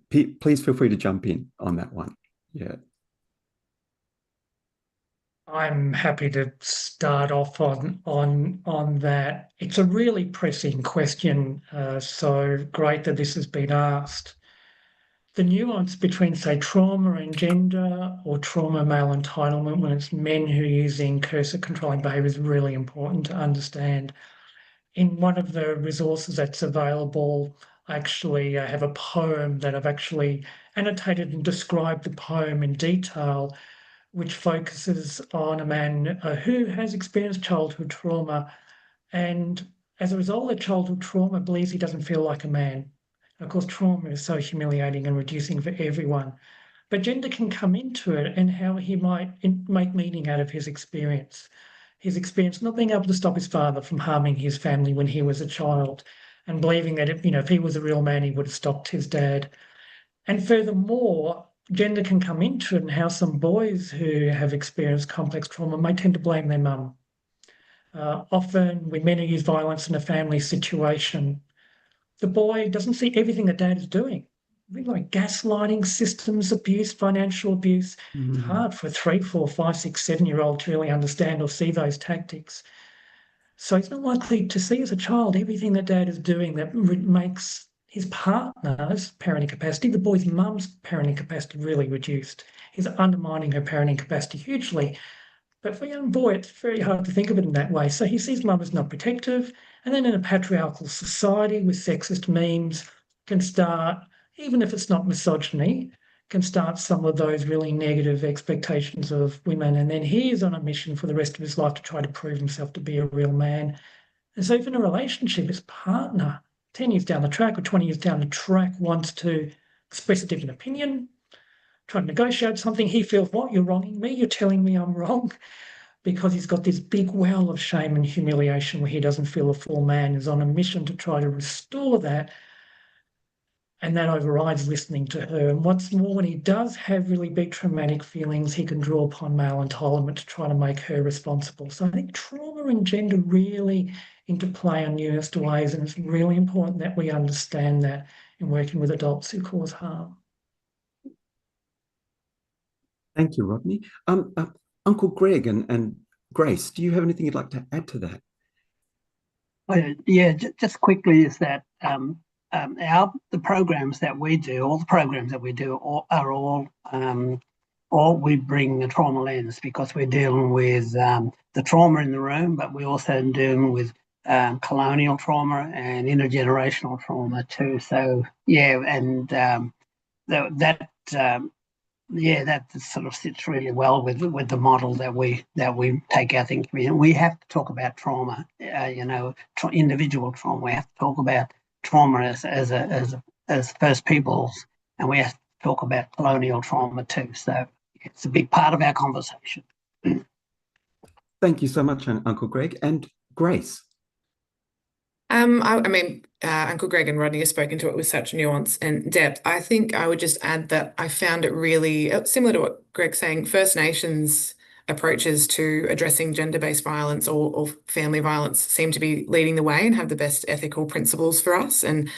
please feel free to jump in on that one. Yeah. I'm happy to start off on that. It's a really pressing question, so great that this has been asked. The nuance between, say, trauma and gender, or trauma male entitlement when it's men who are using coercive controlling behaviour, is really important to understand. In one of the resources that's available, I actually have a poem that I've actually annotated and described the poem in detail, which focuses on a man who has experienced childhood trauma, and as a result of childhood trauma believes he doesn't feel like a man. Of course, trauma is so humiliating and reducing for everyone, but gender can come into it, and how he might make meaning out of his experience. His experience not being able to stop his father from harming his family when he was a child, and believing that if he was a real man, he would have stopped his dad. And furthermore, gender can come into it, and how some boys who have experienced complex trauma may tend to blame their mum. Often, when men use violence in a family situation, the boy doesn't see everything that dad is doing. Like gaslighting, systems abuse, financial abuse. It's hard for a 3, 4, 5, 6, 7-year-old to really understand or see those tactics. So he's not likely to see as a child everything that dad is doing that makes his partner's parenting capacity, the boy's mum's parenting capacity, really reduced. He's undermining her parenting capacity hugely. But for a young boy, it's very hard to think of it in that way. So he sees mum as not protective, and then in a patriarchal society with sexist memes can start, even if it's not misogyny, can start some of those really negative expectations of women. And then he is on a mission for the rest of his life to try to prove himself to be a real man. And so if in a relationship, his partner, 10 years down the track or 20 years down the track, wants to express a different opinion, try to negotiate something, he feels, what, you're wronging me? You're telling me I'm wrong? Because he's got this big well of shame and humiliation where he doesn't feel a full man, is on a mission to try to restore that, and that overrides listening to her. And what's more, when he does have really big traumatic feelings, he can draw upon male entitlement to try to make her responsible. So I think trauma and gender really interplay in nuanced ways, and it's really important that we understand that in working with adults who cause harm. Thank you, Rodney. Uncle Greg and Grace, do you have anything you'd like to add to that? Yeah, just quickly is that the programs that we do, all the programs that we do, are all we bring the trauma lens because we're dealing with the trauma in the room, but we're also dealing with colonial trauma and intergenerational trauma too. So yeah, and that sort of sits really well with the model that we take our thinking in. We have to talk about trauma, individual trauma. We have to talk about trauma as First Peoples, and we have to talk about colonial trauma too. So it's a big part of our conversation. Thank you so much, Uncle Greg and Grace. I mean, Uncle Greg and Rodney have spoken to it with such nuance and depth. I think I would just add that I found it really similar to what Greg's saying. First Nations approaches to addressing gender-based violence or family violence seem to be leading the way and have the best ethical principles for us. And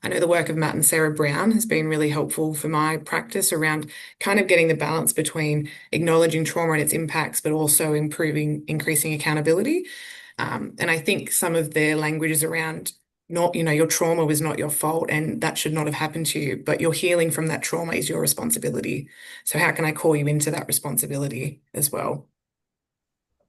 I know the work of Matt and Sarah Brown has been really helpful for my practice around kind of getting the balance between acknowledging trauma and its impacts, but also increasing accountability. And I think some of their language is around not, your trauma was not your fault and that should not have happened to you, but your healing from that trauma is your responsibility. So how can I call you into that responsibility as well?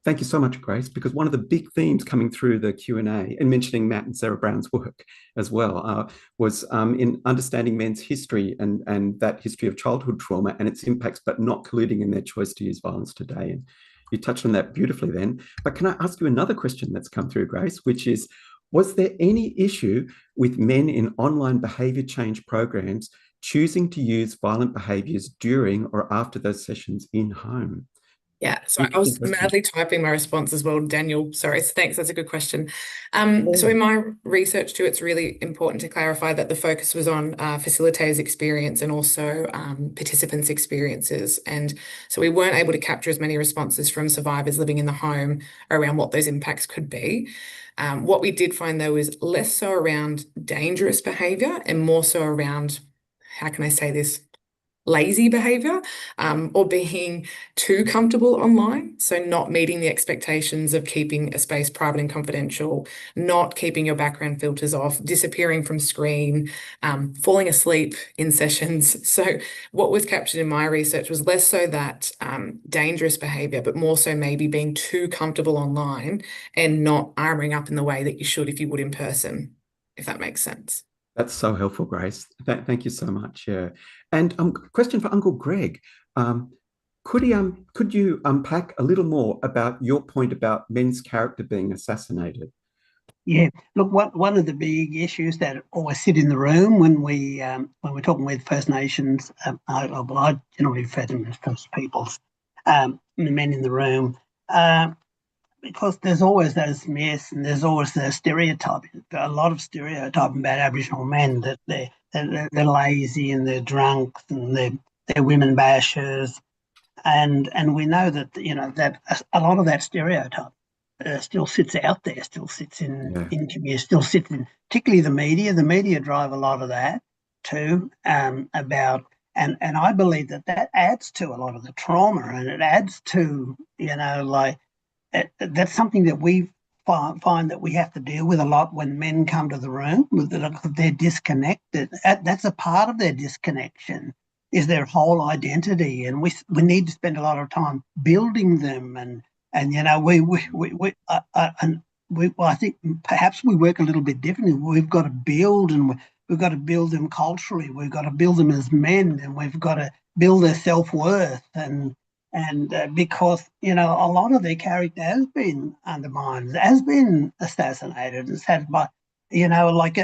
Thank you so much, Grace, because one of the big themes coming through the Q&A and mentioning Matt and Sarah Brown's work as well was in understanding men's history and that history of childhood trauma and its impacts, but not colluding in their choice to use violence today. And you touched on that beautifully then. But can I ask you another question that's come through, Grace, which is, was there any issue with men in online behaviour change programs choosing to use violent behaviours during or after those sessions in home? Yeah, so I was madly typing my response as well, Daniel. Sorry, thanks. That's a good question. So in my research too, it's really important to clarify that the focus was on facilitators' experience and also participants' experiences. And so we weren't able to capture as many responses from survivors living in the home around what those impacts could be. What we did find though is less so around dangerous behaviour and more so around, how can I say this? Lazy behavior or being too comfortable online. So not meeting the expectations of keeping a space private and confidential, not keeping your background filters off, disappearing from screen, falling asleep in sessions. So what was captured in my research was less so that dangerous behavior, but more so maybe being too comfortable online and not armoring up in the way that you should if you would in person, if that makes sense. That's so helpful, Grace. Thank you so much. Yeah. And question for Uncle Greg. Could you unpack a little more about your point about men's character being assassinated? Yeah, look, one of the big issues that always sit in the room when we're talking with First Nations, I generally refer to them as First Peoples, the men in the room, because there's always those myths and there's always the stereotyping, a lot of stereotyping about Aboriginal men that they're lazy and they're drunks and they're women bashers, and we know that that a lot of that stereotype still sits out there, still sits in community, still sits in particularly the media. The media drive a lot of that too, about. And I believe that adds to a lot of the trauma, and it adds to that's something that we find that we have to deal with a lot when men come to the room. They're disconnected. That's a part of their disconnection is their whole identity, and we need to spend a lot of time building them. And I think perhaps we work a little bit differently. We've got to build, and we've got to build them culturally. We've got to build them as men, and we've got to build their self-worth and because a lot of their character has been undermined, has been assassinated, it's had by a lot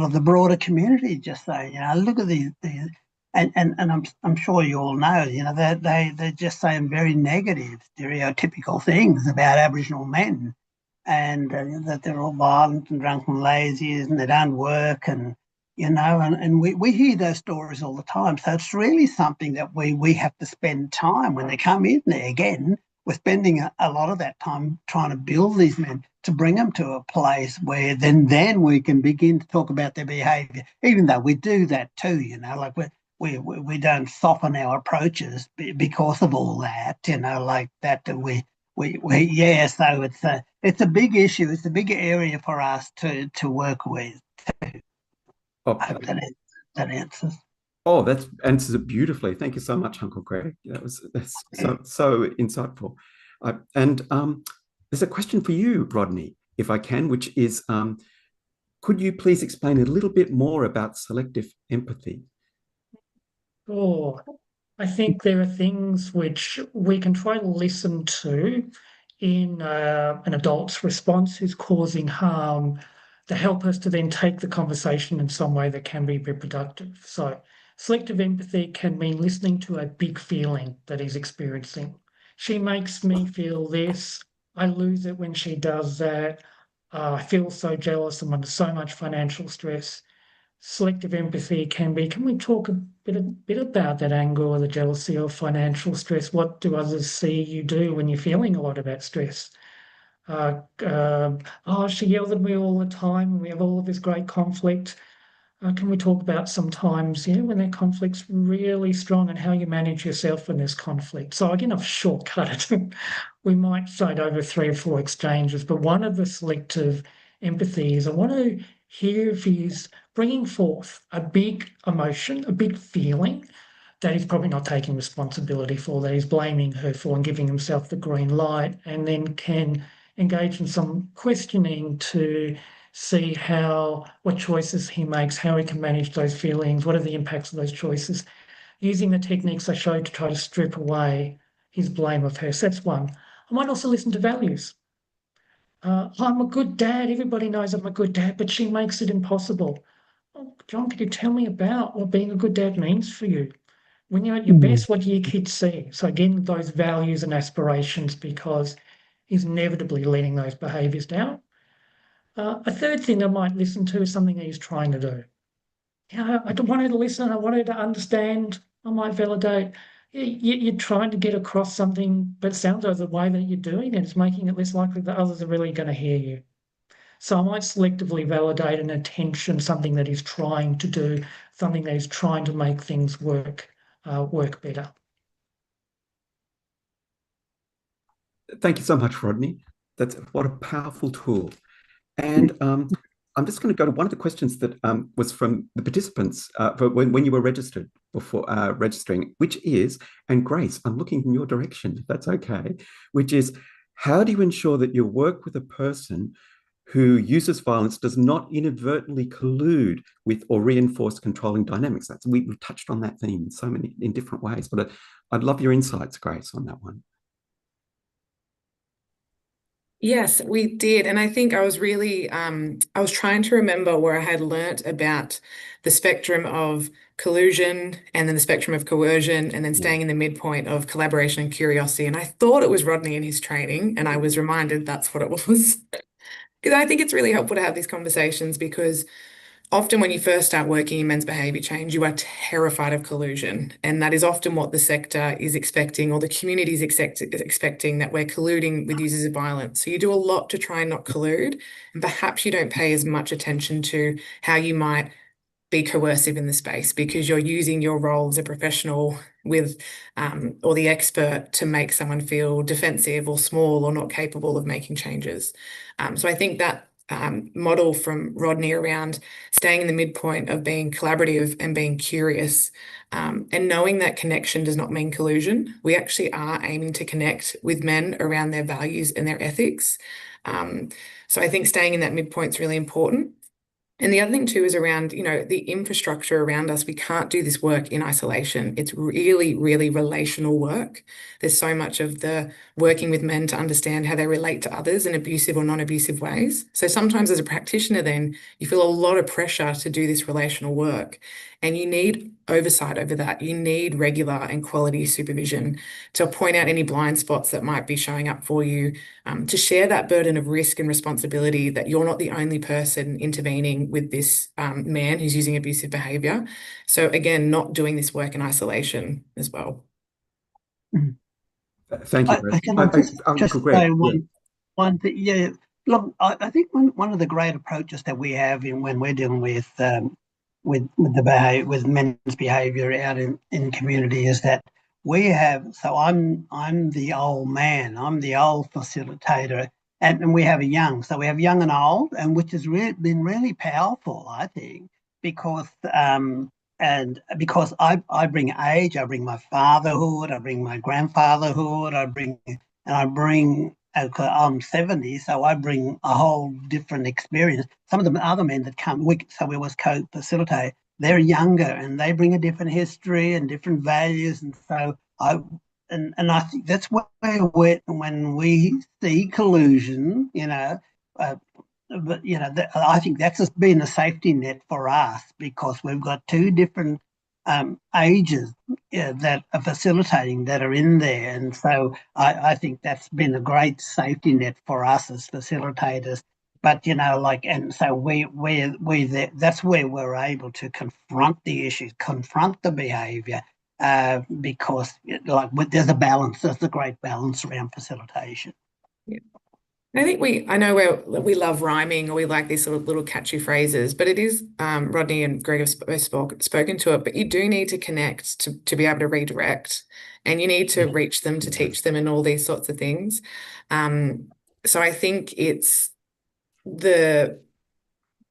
of the broader community just saying, look at these and I'm sure you all know, they're just saying very negative, stereotypical things about Aboriginal men, and that they're all violent and drunk and lazy and they don't work and we hear those stories all the time. So it's really something that we have to spend time when they come in there again. we're spending a lot of that time trying to build these men to bring them to a place where then we can begin to talk about their behaviour, even though we do that too, like we don't soften our approaches because of all that, like that yeah. So it's a big issue. It's a big area for us to work with. Oh, I hope that answers. oh, that answers it beautifully. Thank you so much, Uncle Greg. That's so insightful. And there's a question for you, Rodney, if I can, which is, could you please explain a little bit more about selective empathy? Oh, I think there are things which we can try to listen to in an adult's response who's causing harm to help us to then take the conversation in some way that can be reproductive. So selective empathy can mean listening to a big feeling that he's experiencing. She makes me feel this. I lose it when she does that. I feel so jealous. I'm under so much financial stress. Selective empathy can be, can we talk a bit about that anger or the jealousy or financial stress? What do others see you do when you're feeling a lot of that stress? Oh, she yells at me all the time and we have all of this great conflict. Can we talk about sometimes, when that conflict's really strong and how you manage yourself when there's conflict? So again, I've shortcut it. We might say it over 3 or 4 exchanges, but one of the selective empathies, I want to hear if he's bringing forth a big emotion, a big feeling that he's probably not taking responsibility for, that he's blaming her for and giving himself the green light, and then can engage in some questioning to see what choices he makes, how he can manage those feelings, what are the impacts of those choices, using the techniques I showed to try to strip away his blame of her. So that's one. I might also listen to values. I'm a good dad. Everybody knows I'm a good dad, but she makes it impossible. Oh, John, could you tell me about what being a good dad means for you? When you're at your best, what do your kids see? So again, those values and aspirations, because he's inevitably letting those behaviours down. A third thing I might listen to is something that he's trying to do. I don't want her to listen. I want her to understand. I might validate. You're trying to get across something, but it sounds like the way that you're doing it is making it less likely that others are really going to hear you. So I might selectively validate an attention, something that he's trying to do, something that he's trying to make things work better. Thank you so much, Rodney. That's what a powerful tool. And I'm just going to go to one of the questions that was from the participants when you were registered before registering, which is, and Grace, I'm looking in your direction, if that's okay, which is, how do you ensure that your work with a person who uses violence does not inadvertently collude with or reinforce controlling dynamics? We've touched on that theme in different ways, but I'd love your insights, Grace, on that one. Yes, we did. And I think I was really, I was trying to remember where I had learnt about the spectrum of collusion and then the spectrum of coercion and then staying in the midpoint of collaboration and curiosity. And I thought it was Rodney in his training, and I was reminded that's what it was. Because I think it's really helpful to have these conversations, because often when you first start working in men's behaviour change, you are terrified of collusion. And that is often what the sector is expecting, or the community is expecting, that we're colluding with users of violence. So you do a lot to try and not collude, and perhaps you don't pay as much attention to how you might be coercive in the space, because you're using your role as a professional with or the expert to make someone feel defensive or small or not capable of making changes. So I think that model from Rodney around staying in the midpoint of being collaborative and being curious, and knowing that connection does not mean collusion. We actually are aiming to connect with men around their values and their ethics. So I think staying in that midpoint is really important. And the other thing too is around, the infrastructure around us. We can't do this work in isolation. It's really, really relational work. There's so much of the working with men to understand how they relate to others in abusive or non-abusive ways. So sometimes as a practitioner, then you feel a lot of pressure to do this relational work, and you need oversight over that. You need regular and quality supervision to point out any blind spots that might be showing up for you, to share that burden of risk and responsibility, that you're not the only person intervening with this man who's using abusive behaviour. So again, not doing this work in isolation as well. Thank you, Grace. Can I just Uncle Greg, say yeah. one thing? Yeah, look, I think one of the great approaches that we have in when we're dealing with the behavior, with men's behaviour out in community is that we have. So I'm the old man. I'm the old facilitator, and we have a young. So we have young and old, and which has been really powerful, I think, because I bring age, I bring my fatherhood, I bring my grandfatherhood, I bring. Okay, I'm 70, so I bring a whole different experience. Some of the other men that come, so we was co-facilitate, they're younger and they bring a different history and different values, and so I think that's where when we see collusion, uh, but I think that's just been a safety net for us because we've got two different ages that are facilitating that are in there, and so I think that's been a great safety net for us as facilitators. But and so that's where we're able to confront the issues, confront the behaviour, because there's a balance, there's a great balance around facilitation. Yeah. I think I know we love rhyming or we like these sort of little catchy phrases, but it is, Rodney and Greg have spoken to it, but you do need to connect to be able to redirect, and you need to reach them to teach them and all these sorts of things. So I think it's the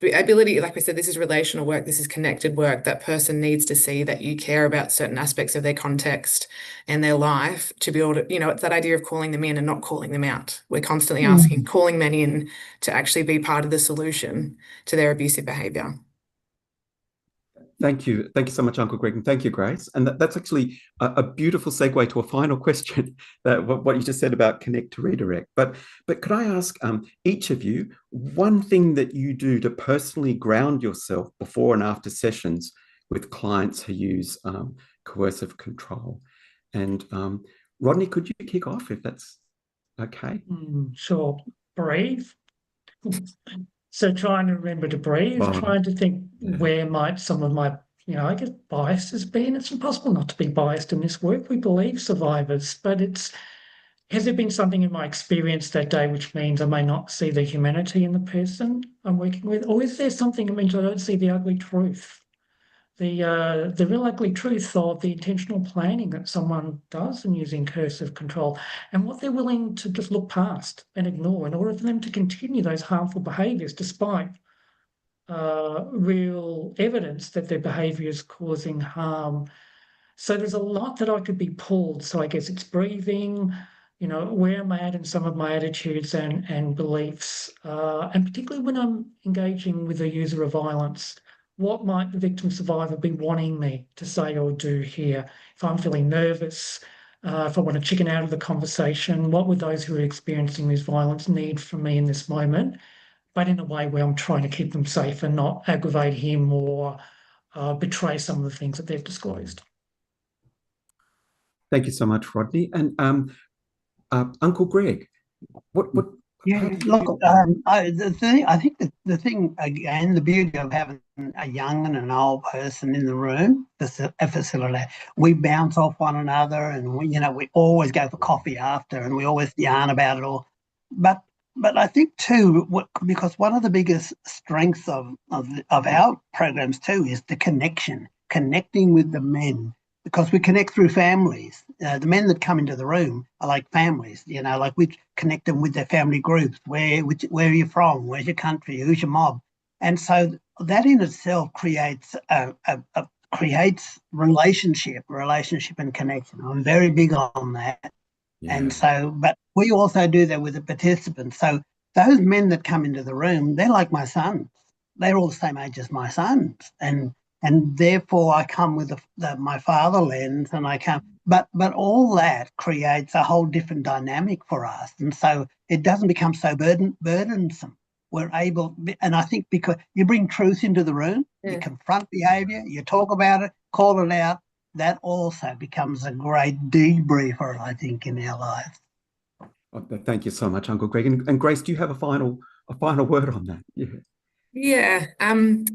ability, like I said, this is relational work, this is connected work. That person needs to see that you care about certain aspects of their context and their life to be able to, it's that idea of calling them in and not calling them out. We're constantly asking, calling men in to actually be part of the solution to their abusive behavior. Thank you. Thank you so much, Uncle Greg, and thank you, Grace. And that's actually a beautiful segue to a final question, that what you just said about connect to redirect. But could I ask each of you one thing that you do to personally ground yourself before and after sessions with clients who use coercive control? And Rodney, could you kick off if that's okay? Sure. Breathe. So trying to remember to breathe, trying to think where might some of my, I guess biases be, and it's impossible not to be biased in this work. We believe survivors, but has there been something in my experience that day which means I may not see the humanity in the person I'm working with? Or is there something that means I don't see the ugly truth? The real ugly truth of the intentional planning that someone does in using coercive control, and what they're willing to just look past and ignore in order for them to continue those harmful behaviours despite real evidence that their behaviour is causing harm. So there's a lot that I could be pulled. So I guess it's breathing, where am I at in some of my attitudes and beliefs, and particularly when I'm engaging with a user of violence. What might the victim survivor be wanting me to say or do here? If I'm feeling nervous, if I want to chicken out of the conversation, what would those who are experiencing this violence need from me in this moment? But in a way where I'm trying to keep them safe and not aggravate him or betray some of the things that they've disclosed. Thank you so much, Rodney. And Uncle Greg, what Yeah, look, I think the thing again, the beauty of having a young and an old person in the room, a facilitator, we bounce off one another, and we always go for coffee after, and we always yarn about it all. But I think too, because one of the biggest strengths of our programs too is the connecting with the men, because we connect through families. The men that come into the room are like families, like we connect them with their family groups. Where are you from? Where's your country? Who's your mob? And so that in itself creates creates relationship and connection. I'm very big on that. Yeah. And so, but we also do that with the participants. So those men that come into the room, they're like my sons. They're all the same age as my sons, and therefore I come with my father lens, and I come. But all that creates a whole different dynamic for us, and so it doesn't become so burdensome. We're able, and I think because you bring truth into the room, you confront behaviour, you talk about it, call it out. That also becomes a great debriefer, I think, in our lives. Thank you so much, Uncle Greg. And Grace, do you have a final word on that? Yeah. Yeah,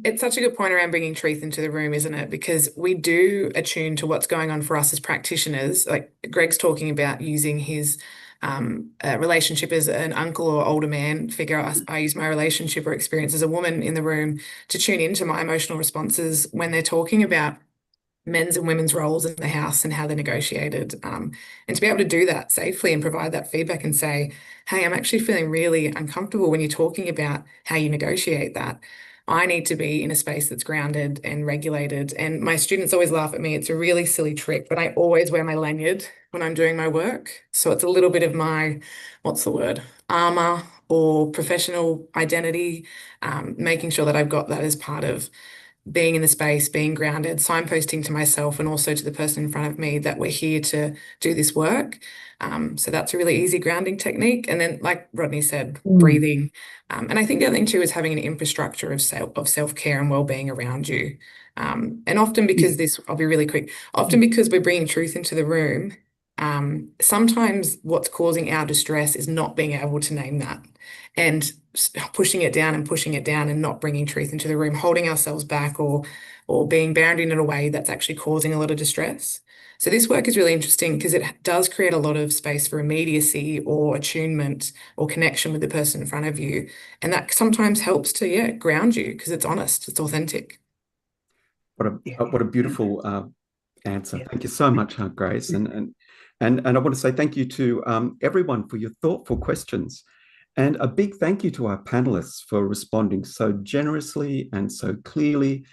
it's such a good point around bringing truth into the room, isn't it? Because we do attune to what's going on for us as practitioners. Like Greg's talking about using his relationship as an uncle or older man figure. I use my relationship or experience as a woman in the room to tune into my emotional responses when they're talking about men's and women's roles in the house and how they're negotiated. And to be able to do that safely and provide that feedback and say, hey, I'm actually feeling really uncomfortable when you're talking about how you negotiate that. I need to be in a space that's grounded and regulated. And my students always laugh at me. It's a really silly trick, but I always wear my lanyard when I'm doing my work. So it's a little bit of my, what's the word, armor or professional identity, making sure that I've got that as part of being in the space, being grounded, signposting to myself and also to the person in front of me that we're here to do this work. So that's a really easy grounding technique. And then, like Rodney said, breathing. And I think the other thing too is having an infrastructure of self-care and well-being around you. And often because this, I'll be really quick, often because we're bringing truth into the room, sometimes what's causing our distress is not being able to name that and pushing it down and pushing it down and not bringing truth into the room, holding ourselves back or being bound in a way that's actually causing a lot of distress. So this work is really interesting because it does create a lot of space for immediacy or attunement or connection with the person in front of you. And that sometimes helps to, yeah, ground you because it's honest, it's authentic. What a beautiful answer. Thank you so much, Grace. And I want to say thank you to everyone for your thoughtful questions. And a big thank you to our panelists for responding so generously and so clearly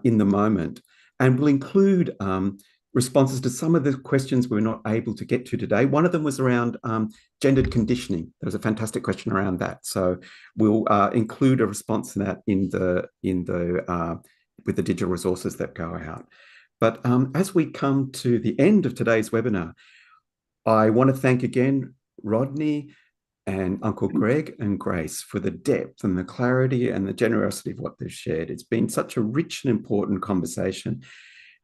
in the moment. And we'll include responses to some of the questions we're not able to get to today. One of them was around gendered conditioning. There was a fantastic question around that. So we'll include a response to that with the digital resources that go out. But as we come to the end of today's webinar, I want to thank again Rodney and Uncle Greg and Grace for the depth and the clarity and the generosity of what they've shared. It's been such a rich and important conversation.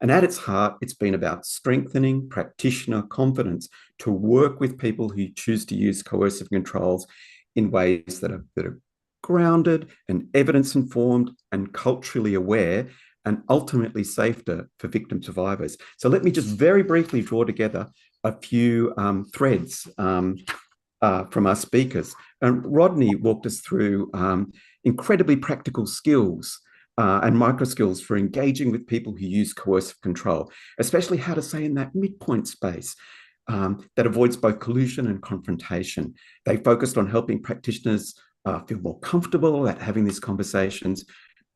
And at its heart, it's been about strengthening practitioner confidence to work with people who choose to use coercive controls in ways that are grounded and evidence-informed and culturally aware and ultimately safer for victim survivors. So let me just very briefly draw together a few threads from our speakers. And Rodney walked us through incredibly practical skills and micro skills for engaging with people who use coercive control, especially how to say in that midpoint space that avoids both collusion and confrontation. They focused on helping practitioners feel more comfortable at having these conversations,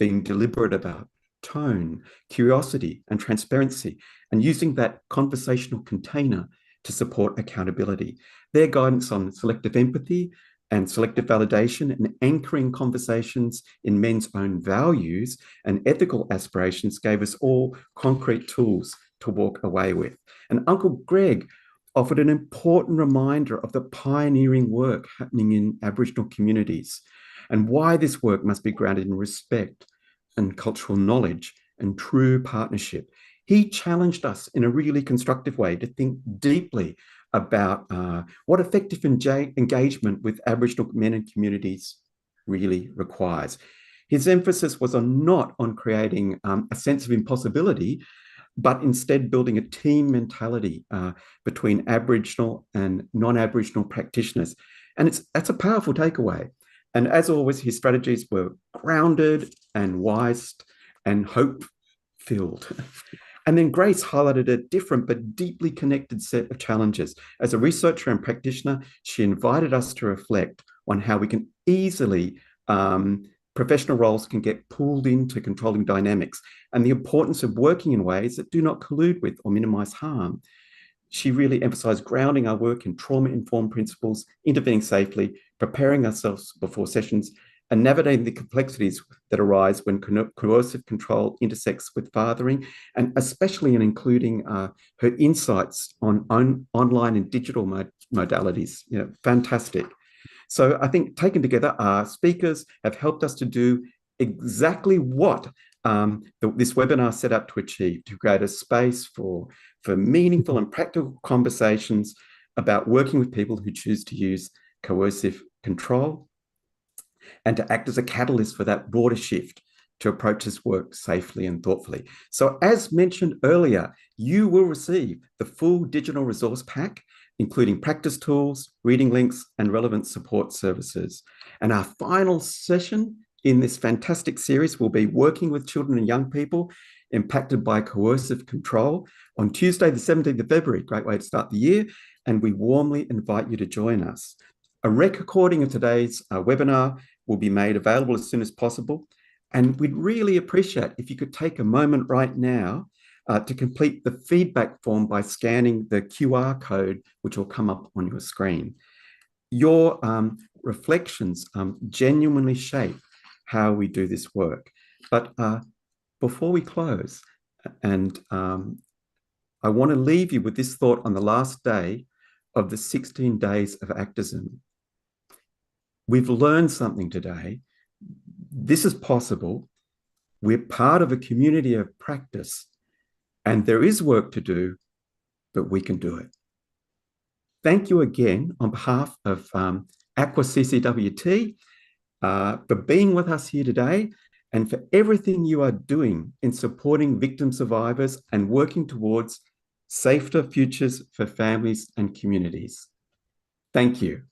being deliberate about tone, curiosity, and transparency, and using that conversational container to support accountability. Their guidance on selective empathy and selective validation and anchoring conversations in men's own values and ethical aspirations gave us all concrete tools to walk away with. And Uncle Greg offered an important reminder of the pioneering work happening in Aboriginal communities and why this work must be grounded in respect and cultural knowledge and true partnership. He challenged us in a really constructive way to think deeply about what effective engagement with Aboriginal men and communities really requires. His emphasis was not on creating a sense of impossibility, but instead building a team mentality between Aboriginal and non-Aboriginal practitioners. And that's a powerful takeaway. And as always, his strategies were grounded and wise and hope-filled. And then Grace highlighted a different but deeply connected set of challenges. As a researcher and practitioner, she invited us to reflect on how we can easily, professional roles can get pulled into controlling dynamics and the importance of working in ways that do not collude with or minimize harm. She really emphasized grounding our work in trauma-informed principles, intervening safely, preparing ourselves before sessions, and navigating the complexities that arise when coercive control intersects with fathering, and especially in including her insights on online and digital modalities. You know, fantastic. So I think taken together, our speakers have helped us to do exactly what this webinar set up to achieve, to create a space for meaningful and practical conversations about working with people who choose to use coercive control. and to act as a catalyst for that broader shift to approach this work safely and thoughtfully. So as mentioned earlier, you will receive the full digital resource pack, including practice tools, reading links, and relevant support services. And our final session in this fantastic series will be working with children and young people impacted by coercive control on Tuesday, the 17th of February. Great way to start the year. And we warmly invite you to join us. A recording of today's webinar will be made available as soon as possible. And we'd really appreciate if you could take a moment right now to complete the feedback form by scanning the QR code, which will come up on your screen. Your reflections genuinely shape how we do this work. But before we close, and I want to leave you with this thought on the last day of the 16 days of activism. We've learned something today. This is possible. We're part of a community of practice, and there is work to do, but we can do it. Thank you again on behalf of Aqua CCWT for being with us here today and for everything you are doing in supporting victim survivors and working towards safer futures for families and communities. Thank you.